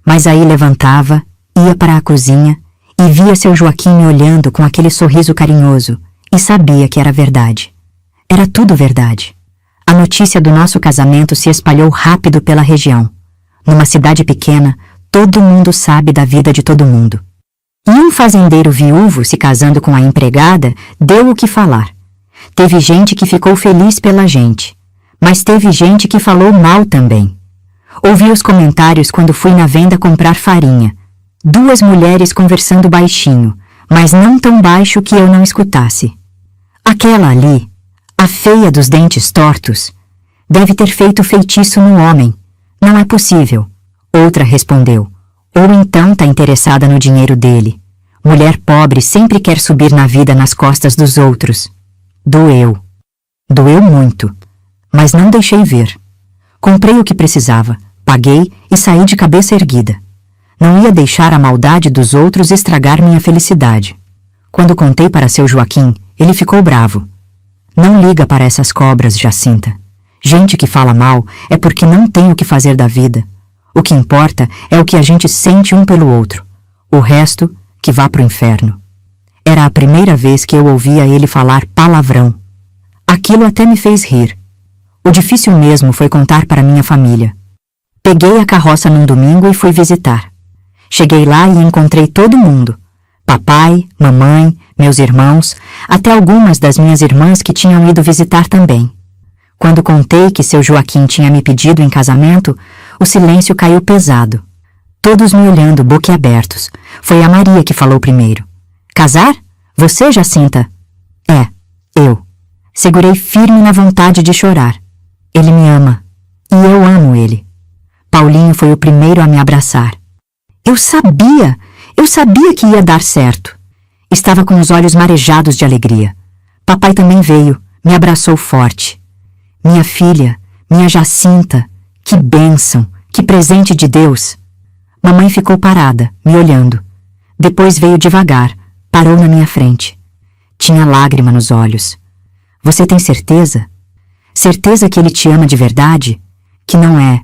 Mas aí levantava, ia para a cozinha e via seu Joaquim me olhando com aquele sorriso carinhoso e sabia que era verdade. Era tudo verdade. A notícia do nosso casamento se espalhou rápido pela região. Numa cidade pequena, todo mundo sabe da vida de todo mundo. E um fazendeiro viúvo se casando com a empregada deu o que falar. Teve gente que ficou feliz pela gente, mas teve gente que falou mal também. Ouvi os comentários quando fui na venda comprar farinha. Duas mulheres conversando baixinho, mas não tão baixo que eu não escutasse. "Aquela ali, a feia dos dentes tortos, deve ter feito feitiço no homem. Não é possível." Outra respondeu: "Ou então tá interessada no dinheiro dele. Mulher pobre sempre quer subir na vida nas costas dos outros." Doeu. Doeu muito, mas não deixei ver. Comprei o que precisava, paguei e saí de cabeça erguida. Não ia deixar a maldade dos outros estragar minha felicidade. Quando contei para seu Joaquim, ele ficou bravo. "Não liga para essas cobras, Jacinta. Gente que fala mal é porque não tem o que fazer da vida. O que importa é o que a gente sente um pelo outro. O resto, que vá pro inferno." Era a primeira vez que eu ouvia ele falar palavrão. Aquilo até me fez rir. O difícil mesmo foi contar para minha família. Peguei a carroça num domingo e fui visitar. Cheguei lá e encontrei todo mundo. Papai, mamãe, meus irmãos, até algumas das minhas irmãs que tinham ido visitar também. Quando contei que seu Joaquim tinha me pedido em casamento, o silêncio caiu pesado. Todos me olhando boquiabertos. Foi a Maria que falou primeiro. "Casar? Você, Jacinta?" "É, eu." Segurei firme na vontade de chorar. Ele me ama. E eu amo ele. Paulinho foi o primeiro a me abraçar. Eu sabia que ia dar certo. Estava com os olhos marejados de alegria. Papai também veio, me abraçou forte. "Minha filha, minha Jacinta, que bênção, Que presente de Deus! Mamãe ficou parada, me olhando. Depois veio devagar, parou na minha frente. Tinha lágrima nos olhos. Você tem certeza? Certeza que ele te ama de verdade? Que não é.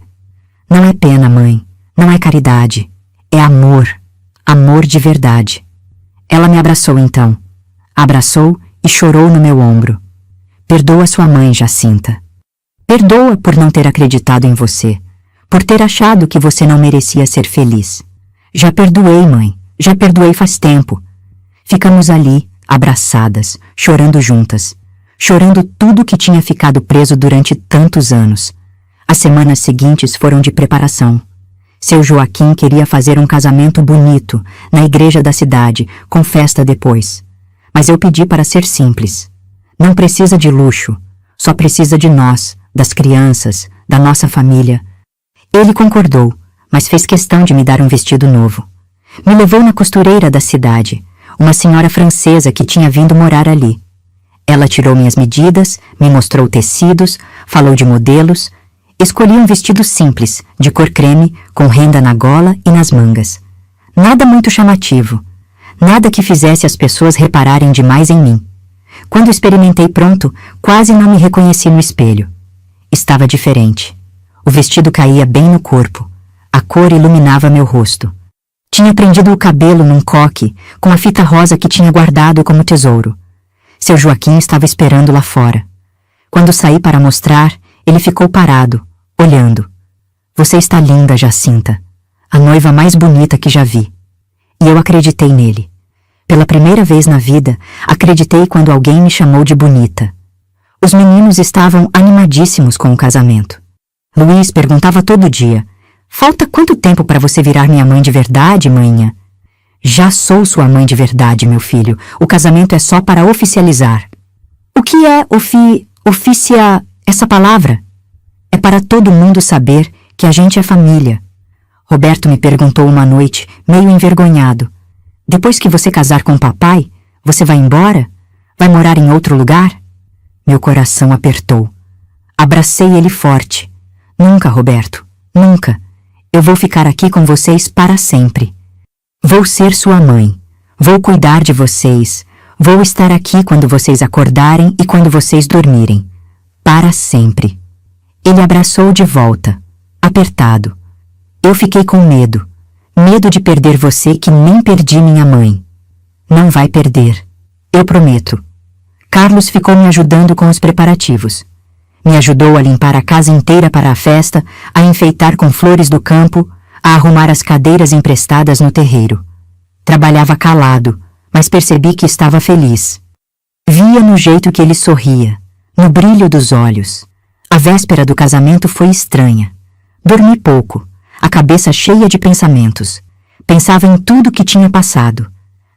Não é pena, mãe. Não é caridade. É amor. Amor de verdade. Ela me abraçou então. Abraçou e chorou no meu ombro. Perdoa sua mãe, Jacinta. Perdoa por não ter acreditado em você. Por ter achado que você não merecia ser feliz. Já perdoei, mãe. Já perdoei faz tempo. Ficamos ali, abraçadas, chorando juntas. Chorando tudo que tinha ficado preso durante tantos anos. As semanas seguintes foram de preparação. Seu Joaquim queria fazer um casamento bonito, na igreja da cidade, com festa depois. Mas eu pedi para ser simples. Não precisa de luxo, só precisa de nós, das crianças, da nossa família. Ele concordou, mas fez questão de me dar um vestido novo. Me levou na costureira da cidade, uma senhora francesa que tinha vindo morar ali. Ela tirou minhas medidas, me mostrou tecidos, falou de modelos. Escolhi um vestido simples, de cor creme, com renda na gola e nas mangas. Nada muito chamativo. Nada que fizesse as pessoas repararem demais em mim. Quando experimentei pronto, quase não me reconheci no espelho. Estava diferente. O vestido caía bem no corpo. A cor iluminava meu rosto. Tinha prendido o cabelo num coque, com a fita rosa que tinha guardado como tesouro. Seu Joaquim estava esperando lá fora. Quando saí para mostrar, ele ficou parado, olhando. Você está linda, Jacinta. A noiva mais bonita que já vi. E eu acreditei nele. Pela primeira vez na vida, acreditei quando alguém me chamou de bonita. Os meninos estavam animadíssimos com o casamento. Luiz perguntava todo dia: falta quanto tempo para você virar minha mãe de verdade, manhã? Já sou sua mãe de verdade, meu filho. O casamento é só para oficializar. O que é essa palavra? É para todo mundo saber que a gente é família. Roberto me perguntou uma noite, meio envergonhado. Depois que você casar com o papai, você vai embora? Vai morar em outro lugar? Meu coração apertou. Abracei ele forte. Nunca, Roberto, nunca. Eu vou ficar aqui com vocês para sempre. Vou ser sua mãe. Vou cuidar de vocês. Vou estar aqui quando vocês acordarem e quando vocês dormirem. Para sempre. Ele abraçou de volta, apertado. Eu fiquei com medo. Medo de perder você que nem perdi minha mãe. Não vai perder. Eu prometo. Carlos ficou me ajudando com os preparativos. Me ajudou a limpar a casa inteira para a festa, a enfeitar com flores do campo, a arrumar as cadeiras emprestadas no terreiro. Trabalhava calado, mas percebi que estava feliz. Via no jeito que ele sorria, no brilho dos olhos. A véspera do casamento foi estranha. Dormi pouco, a cabeça cheia de pensamentos. Pensava em tudo que tinha passado.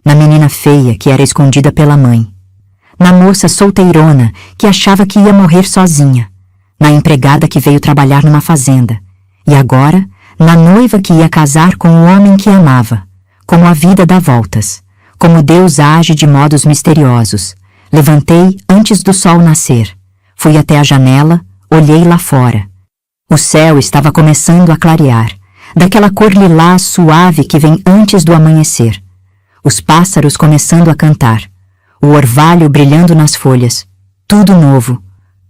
Na menina feia que era escondida pela mãe. Na moça solteirona que achava que ia morrer sozinha. Na empregada que veio trabalhar numa fazenda. E agora, na noiva que ia casar com o homem que amava. Como a vida dá voltas. Como Deus age de modos misteriosos. Levantei antes do sol nascer. Fui até a janela, olhei lá fora. O céu estava começando a clarear, daquela cor lilás suave que vem antes do amanhecer. Os pássaros começando a cantar, o orvalho brilhando nas folhas. Tudo novo,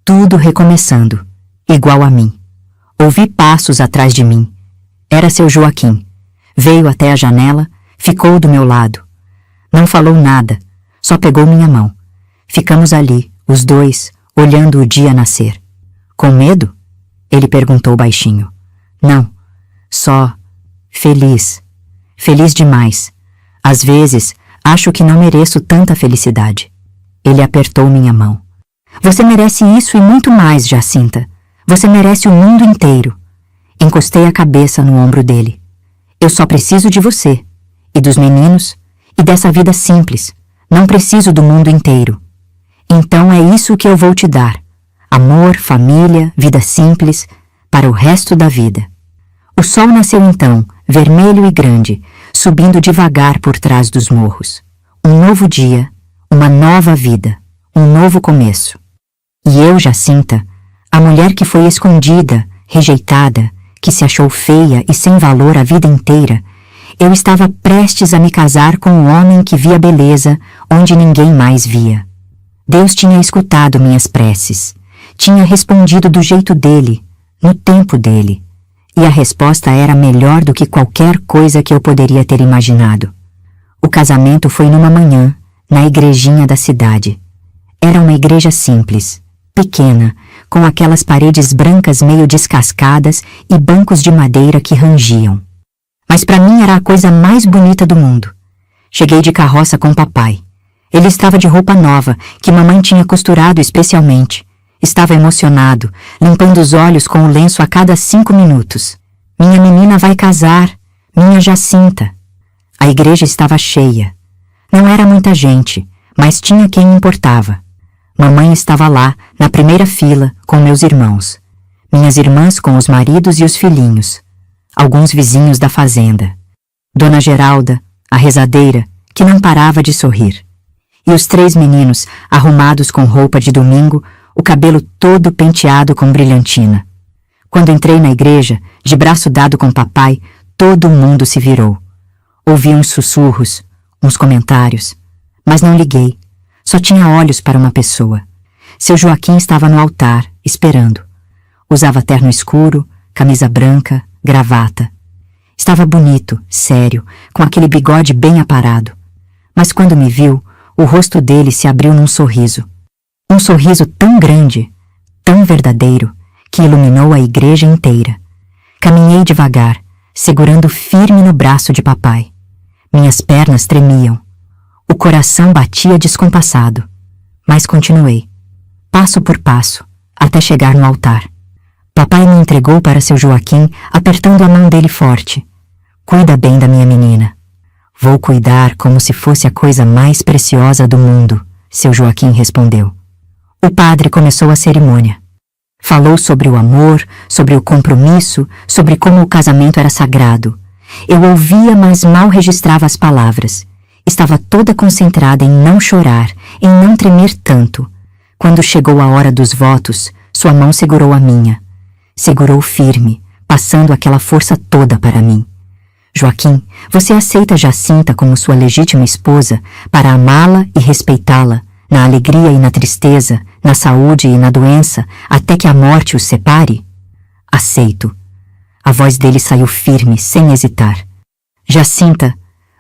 tudo recomeçando, igual a mim. Ouvi passos atrás de mim. Era seu Joaquim. Veio até a janela, ficou do meu lado. Não falou nada, só pegou minha mão. Ficamos ali, os dois, olhando o dia nascer. Com medo? Ele perguntou baixinho. Não, só feliz. Feliz demais. Às vezes, acho que não mereço tanta felicidade. Ele apertou minha mão. Você merece isso e muito mais, Jacinta. Você merece o mundo inteiro. Encostei a cabeça no ombro dele. Eu só preciso de você, e dos meninos, e dessa vida simples. Não preciso do mundo inteiro. Então é isso que eu vou te dar. Amor, família, vida simples, para o resto da vida. O sol nasceu então, vermelho e grande, subindo devagar por trás dos morros. Um novo dia, uma nova vida, um novo começo. E eu, Jacinta, a mulher que foi escondida, rejeitada, que se achou feia e sem valor a vida inteira, eu estava prestes a me casar com um homem que via beleza onde ninguém mais via. Deus tinha escutado minhas preces, tinha respondido do jeito dele, no tempo dele, e a resposta era melhor do que qualquer coisa que eu poderia ter imaginado. O casamento foi numa manhã, na igrejinha da cidade. Era uma igreja simples, pequena, com aquelas paredes brancas meio descascadas e bancos de madeira que rangiam. Mas para mim era a coisa mais bonita do mundo. Cheguei de carroça com papai. Ele estava de roupa nova, que mamãe tinha costurado especialmente. Estava emocionado, limpando os olhos com o lenço a cada 5 minutos. Minha menina vai casar, minha Jacinta. A igreja estava cheia. Não era muita gente, mas tinha quem importava. Mamãe estava lá, na primeira fila, com meus irmãos. Minhas irmãs com os maridos e os filhinhos. Alguns vizinhos da fazenda. Dona Geralda, a rezadeira, que não parava de sorrir. E os 3 meninos, arrumados com roupa de domingo, o cabelo todo penteado com brilhantina. Quando entrei na igreja, de braço dado com papai, todo mundo se virou. Ouvi uns sussurros, uns comentários, mas não liguei. Só tinha olhos para uma pessoa. Seu Joaquim estava no altar, esperando. Usava terno escuro, camisa branca, gravata. Estava bonito, sério, com aquele bigode bem aparado. Mas quando me viu, o rosto dele se abriu num sorriso. Um sorriso tão grande, tão verdadeiro, que iluminou a igreja inteira. Caminhei devagar, segurando firme no braço de papai. Minhas pernas tremiam. O coração batia descompassado. Mas continuei, passo por passo, até chegar no altar. Papai me entregou para seu Joaquim, apertando a mão dele forte. Cuida bem da minha menina. Vou cuidar como se fosse a coisa mais preciosa do mundo, seu Joaquim respondeu. O padre começou a cerimônia. Falou sobre o amor, sobre o compromisso, sobre como o casamento era sagrado. Eu ouvia, mas mal registrava as palavras. Estava toda concentrada em não chorar, em não tremer tanto. Quando chegou a hora dos votos, sua mão segurou a minha. Segurou firme, passando aquela força toda para mim. Joaquim, você aceita Jacinta como sua legítima esposa para amá-la e respeitá-la, na alegria e na tristeza, na saúde e na doença, até que a morte os separe? Aceito. A voz dele saiu firme, sem hesitar. Jacinta,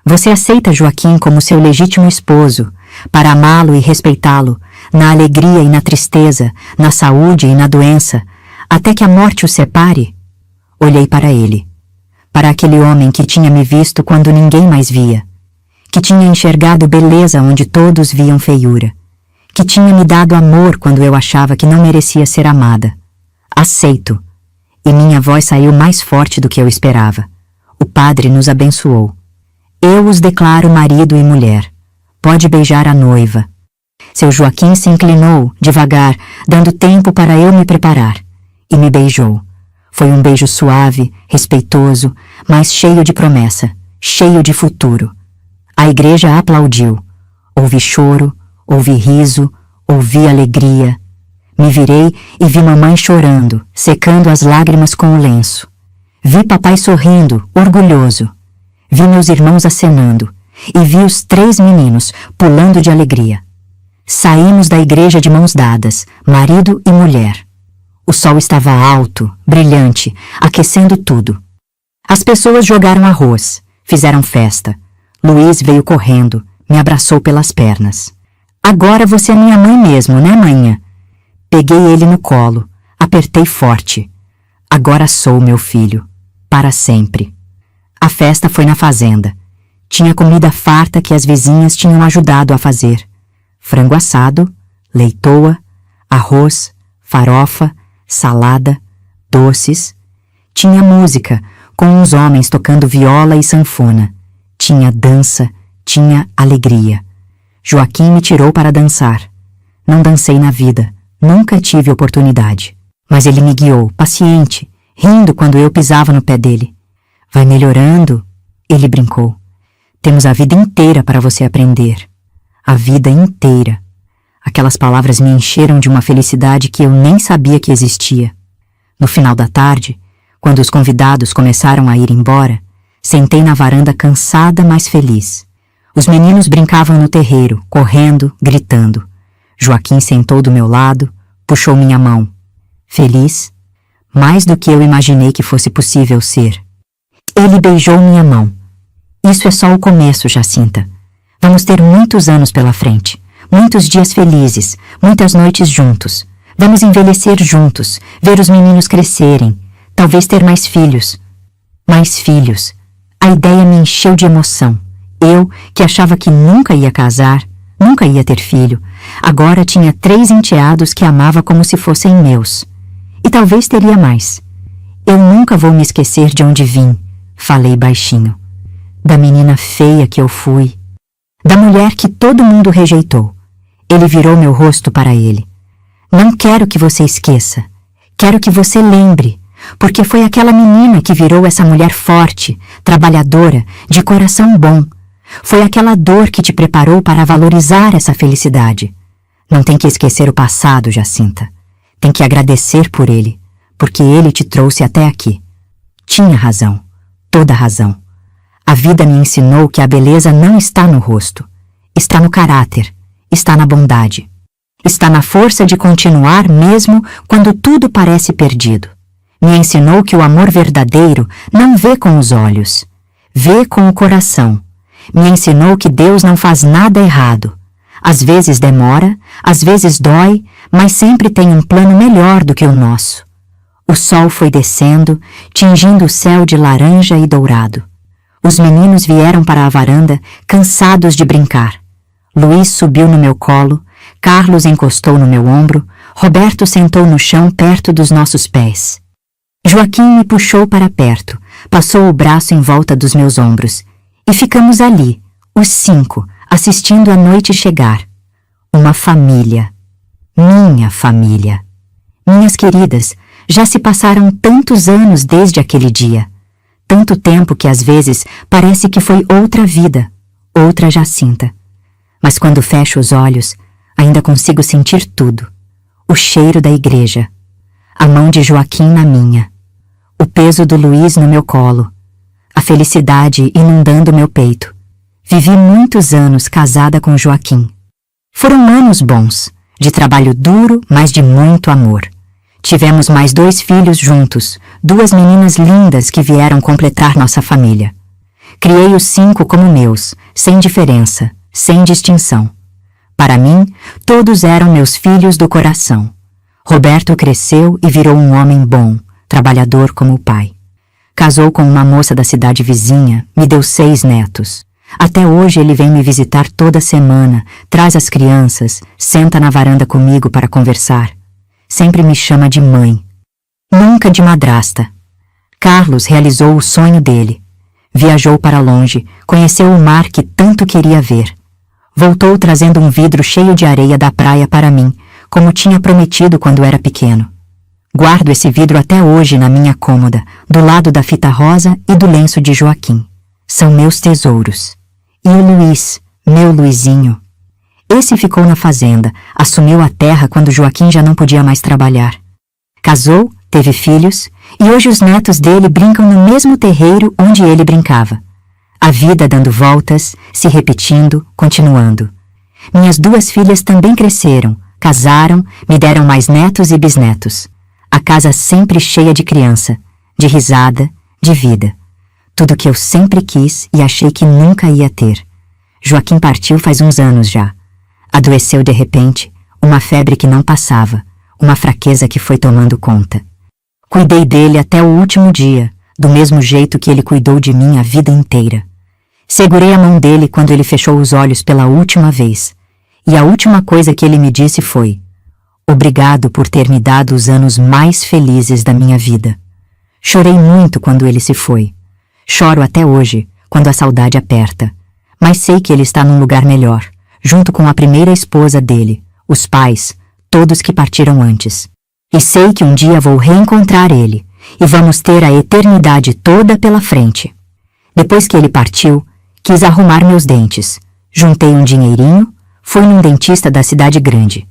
você aceita Joaquim como seu legítimo esposo, para amá-lo e respeitá-lo, na alegria e na tristeza, na saúde e na doença, até que a morte os separe? Olhei para ele, para aquele homem que tinha me visto quando ninguém mais via, que tinha enxergado beleza onde todos viam feiura, que tinha me dado amor quando eu achava que não merecia ser amada. Aceito. E minha voz saiu mais forte do que eu esperava. O padre nos abençoou. Eu os declaro marido e mulher. Pode beijar a noiva. Seu Joaquim se inclinou, devagar, dando tempo para eu me preparar, e me beijou. Foi um beijo suave, respeitoso, mas cheio de promessa, cheio de futuro. A igreja aplaudiu. Ouvi choro, ouvi riso, ouvi alegria. Me virei e vi mamãe chorando, secando as lágrimas com o lenço. Vi papai sorrindo, orgulhoso. Vi meus irmãos acenando e vi os 3 meninos pulando de alegria. Saímos da igreja de mãos dadas, marido e mulher. O sol estava alto, brilhante, aquecendo tudo. As pessoas jogaram arroz, fizeram festa. Luiz veio correndo, me abraçou pelas pernas. Agora você é minha mãe mesmo, né, manhã? Peguei ele no colo, apertei forte. Agora sou meu filho, para sempre. A festa foi na fazenda. Tinha comida farta que as vizinhas tinham ajudado a fazer. Frango assado, leitoa, arroz, farofa, salada, doces. Tinha música, com uns homens tocando viola e sanfona. Tinha dança, tinha alegria. Joaquim me tirou para dançar. Não dancei na vida, nunca tive oportunidade. Mas ele me guiou, paciente, rindo quando eu pisava no pé dele. Vai melhorando, ele brincou. Temos a vida inteira para você aprender. A vida inteira. Aquelas palavras me encheram de uma felicidade que eu nem sabia que existia. No final da tarde, Quando os convidados começaram a ir embora, sentei na varanda cansada, mas feliz. Os meninos brincavam no terreiro, correndo, gritando. Joaquim sentou do meu lado, puxou minha mão. Feliz, mais do que eu imaginei que fosse possível ser. Ele beijou minha mão. Isso é só o começo, Jacinta. Vamos ter muitos anos pela frente, muitos dias felizes, muitas noites juntos. Vamos envelhecer juntos, ver os meninos crescerem, talvez ter mais filhos. Mais filhos. A ideia me encheu de emoção. Eu, que achava que nunca ia casar, nunca ia ter filho, agora tinha 3 enteados que amava como se fossem meus. E talvez teria mais. Eu nunca vou me esquecer de onde vim, falei baixinho. Da menina feia que eu fui. Da mulher que todo mundo rejeitou. Ele virou meu rosto para ele. Não quero que você esqueça. Quero que você lembre, porque foi aquela menina que virou essa mulher forte, trabalhadora, de coração bom. Foi aquela dor que te preparou para valorizar essa felicidade. Não tem que esquecer o passado, Jacinta. Tem que agradecer por ele, porque ele te trouxe até aqui. Tinha razão, toda razão. A vida me ensinou que a beleza não está no rosto, está no caráter, está na bondade. Está na força de continuar mesmo quando tudo parece perdido. Me ensinou que o amor verdadeiro não vê com os olhos, vê com o coração. Me ensinou que Deus não faz nada errado. Às vezes demora, às vezes dói, mas sempre tem um plano melhor do que o nosso. O sol foi descendo, tingindo o céu de laranja e dourado. Os meninos vieram para a varanda, cansados de brincar. Luiz subiu no meu colo, Carlos encostou no meu ombro, Roberto sentou no chão perto dos nossos pés. Joaquim me puxou para perto, passou o braço em volta dos meus ombros. E ficamos ali, os 5, assistindo a noite chegar. Uma família. Minha família. Minhas queridas, já se passaram tantos anos desde aquele dia. Tanto tempo que às vezes parece que foi outra vida, outra Jacinta. Mas quando fecho os olhos, ainda consigo sentir tudo. O cheiro da igreja. A mão de Joaquim na minha. O peso do Luiz no meu colo. A felicidade inundando meu peito. Vivi muitos anos casada com Joaquim. Foram anos bons, de trabalho duro, mas de muito amor. Tivemos mais 2 filhos juntos, 2 meninas lindas que vieram completar nossa família. Criei os 5 como meus, sem diferença, sem distinção. Para mim, todos eram meus filhos do coração. Roberto cresceu e virou um homem bom, trabalhador como o pai. Casou com uma moça da cidade vizinha, me deu 6 netos. Até hoje ele vem me visitar toda semana, traz as crianças, senta na varanda comigo para conversar. Sempre me chama de mãe. Nunca de madrasta. Carlos realizou o sonho dele. Viajou para longe, conheceu o mar que tanto queria ver. Voltou trazendo um vidro cheio de areia da praia para mim, como tinha prometido quando era pequeno. Guardo esse vidro até hoje na minha cômoda, do lado da fita rosa e do lenço de Joaquim. São meus tesouros. E o Luiz, meu Luizinho. Esse ficou na fazenda, assumiu a terra quando Joaquim já não podia mais trabalhar. Casou, teve filhos, e hoje os netos dele brincam no mesmo terreiro onde ele brincava. A vida dando voltas, se repetindo, continuando. Minhas 2 filhas também cresceram, casaram, me deram mais netos e bisnetos. A casa sempre cheia de criança, de risada, de vida. Tudo que eu sempre quis e achei que nunca ia ter. Joaquim partiu faz uns anos já. Adoeceu de repente, uma febre que não passava, uma fraqueza que foi tomando conta. Cuidei dele até o último dia, do mesmo jeito que ele cuidou de mim a vida inteira. Segurei a mão dele quando ele fechou os olhos pela última vez, e a última coisa que ele me disse foi: obrigado por ter me dado os anos mais felizes da minha vida. Chorei muito quando ele se foi. Choro até hoje, quando a saudade aperta. Mas sei que ele está num lugar melhor, junto com a primeira esposa dele, os pais, todos que partiram antes. E sei que um dia vou reencontrar ele, e vamos ter a eternidade toda pela frente. Depois que ele partiu, quis arrumar meus dentes. Juntei um dinheirinho, fui num dentista da cidade grande.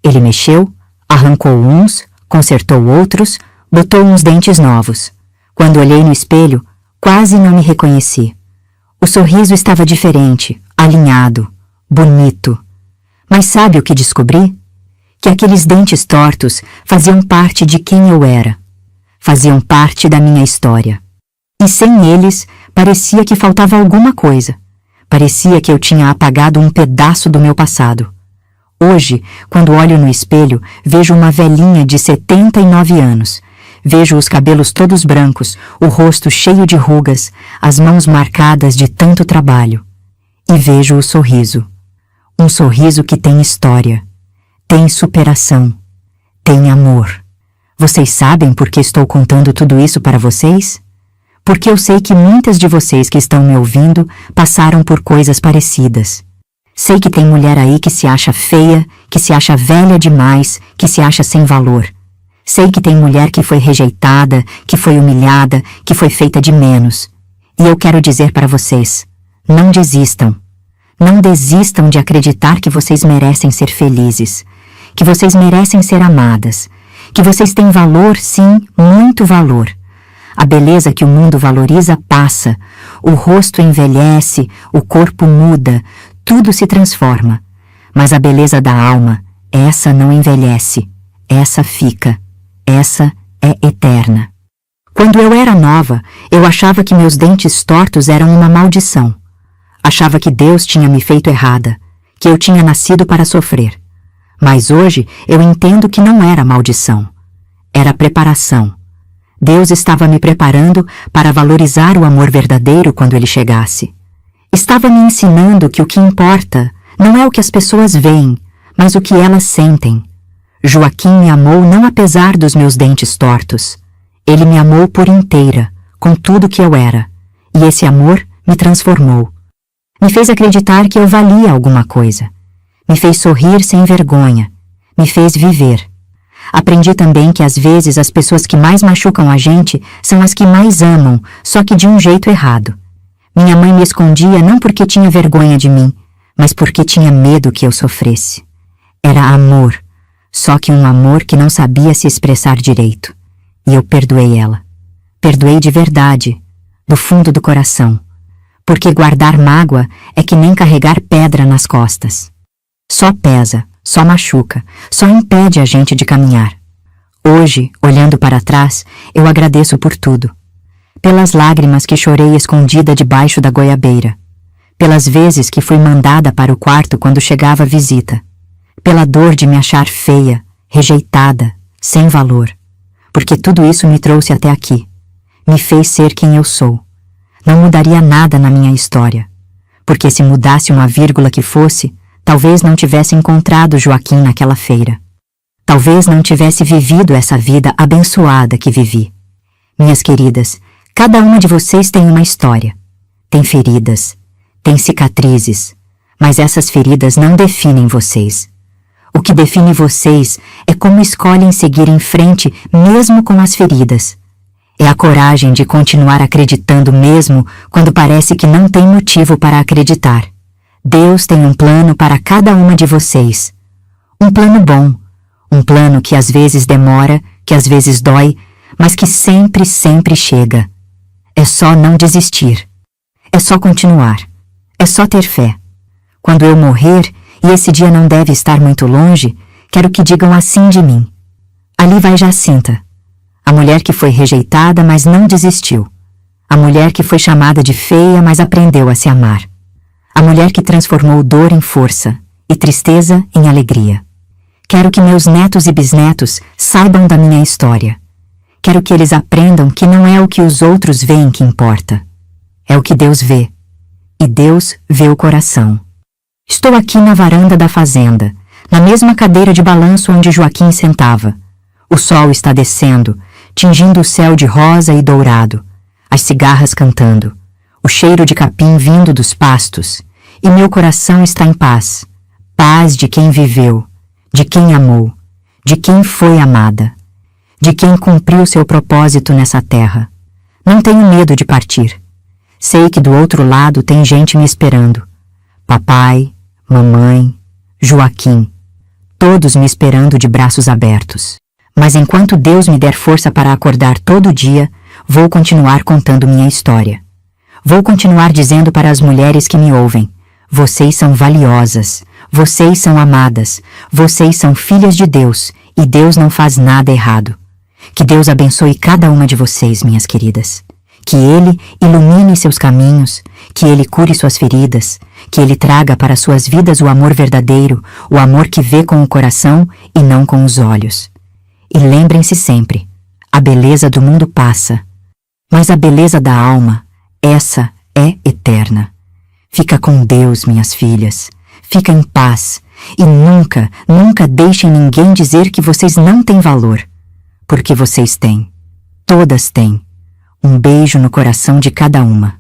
Ele mexeu, arrancou uns, consertou outros, botou uns dentes novos. Quando olhei no espelho, quase não me reconheci. O sorriso estava diferente, alinhado, bonito. Mas sabe o que descobri? Que aqueles dentes tortos faziam parte de quem eu era. Faziam parte da minha história. E sem eles, parecia que faltava alguma coisa. Parecia que eu tinha apagado um pedaço do meu passado. Hoje, quando olho no espelho, vejo uma velhinha de 79 anos. Vejo os cabelos todos brancos, o rosto cheio de rugas, as mãos marcadas de tanto trabalho. E vejo o sorriso. Um sorriso que tem história, tem superação, tem amor. Vocês sabem por que estou contando tudo isso para vocês? Porque eu sei que muitas de vocês que estão me ouvindo passaram por coisas parecidas. Sei que tem mulher aí que se acha feia, que se acha velha demais, que se acha sem valor. Sei que tem mulher que foi rejeitada, que foi humilhada, que foi feita de menos. E eu quero dizer para vocês, não desistam. Não desistam de acreditar que vocês merecem ser felizes, que vocês merecem ser amadas, que vocês têm valor, sim, muito valor. A beleza que o mundo valoriza passa, o rosto envelhece, o corpo muda, tudo se transforma. Mas a beleza da alma, essa não envelhece, essa fica, essa é eterna. Quando eu era nova, eu achava que meus dentes tortos eram uma maldição. Achava que Deus tinha me feito errada, que eu tinha nascido para sofrer. Mas hoje eu entendo que não era maldição. Era preparação. Deus estava me preparando para valorizar o amor verdadeiro quando ele chegasse. Estava me ensinando que o que importa não é o que as pessoas veem, mas o que elas sentem. Joaquim me amou não apesar dos meus dentes tortos. Ele me amou por inteira, com tudo que eu era. E esse amor me transformou. Me fez acreditar que eu valia alguma coisa. Me fez sorrir sem vergonha. Me fez viver. Aprendi também que às vezes as pessoas que mais machucam a gente são as que mais amam, só que de um jeito errado. Minha mãe me escondia não porque tinha vergonha de mim, mas porque tinha medo que eu sofresse. Era amor, só que um amor que não sabia se expressar direito. E eu perdoei ela. Perdoei de verdade, do fundo do coração. Porque guardar mágoa é que nem carregar pedra nas costas. Só pesa, só machuca, só impede a gente de caminhar. Hoje, olhando para trás, eu agradeço por tudo. Pelas lágrimas que chorei escondida debaixo da goiabeira. Pelas vezes que fui mandada para o quarto quando chegava a visita. Pela dor de me achar feia, rejeitada, sem valor. Porque tudo isso me trouxe até aqui. Me fez ser quem eu sou. Não mudaria nada na minha história. Porque se mudasse uma vírgula que fosse, talvez não tivesse encontrado Joaquim naquela feira. Talvez não tivesse vivido essa vida abençoada que vivi. Minhas queridas, cada uma de vocês tem uma história. Tem feridas, tem cicatrizes, mas essas feridas não definem vocês. O que define vocês é como escolhem seguir em frente mesmo com as feridas. É a coragem de continuar acreditando mesmo quando parece que não tem motivo para acreditar. Deus tem um plano para cada uma de vocês. Um plano bom, um plano que às vezes demora, que às vezes dói, mas que sempre, sempre chega. É só não desistir. É só continuar. É só ter fé. Quando eu morrer, e esse dia não deve estar muito longe, quero que digam assim de mim. Ali vai Jacinta. A mulher que foi rejeitada, mas não desistiu. A mulher que foi chamada de feia, mas aprendeu a se amar. A mulher que transformou dor em força e tristeza em alegria. Quero que meus netos e bisnetos saibam da minha história. Quero que eles aprendam que não é o que os outros veem que importa. É o que Deus vê. E Deus vê o coração. Estou aqui na varanda da fazenda, na mesma cadeira de balanço onde Joaquim sentava. O sol está descendo, tingindo o céu de rosa e dourado, as cigarras cantando, o cheiro de capim vindo dos pastos, e meu coração está em paz, paz de quem viveu, de quem amou, de quem foi amada, de quem cumpriu seu propósito nessa terra. Não tenho medo de partir. Sei que do outro lado tem gente me esperando. Papai, mamãe, Joaquim, todos me esperando de braços abertos. Mas enquanto Deus me der força para acordar todo dia, vou continuar contando minha história. Vou continuar dizendo para as mulheres que me ouvem: vocês são valiosas, vocês são amadas, vocês são filhas de Deus e Deus não faz nada errado. Que Deus abençoe cada uma de vocês, minhas queridas. Que Ele ilumine seus caminhos, que Ele cure suas feridas, que Ele traga para suas vidas o amor verdadeiro, o amor que vê com o coração e não com os olhos. E lembrem-se sempre, a beleza do mundo passa, mas a beleza da alma, essa é eterna. Fica com Deus, minhas filhas. Fica em paz. E nunca, nunca deixem ninguém dizer que vocês não têm valor. Porque vocês têm. Todas têm. Um beijo no coração de cada uma.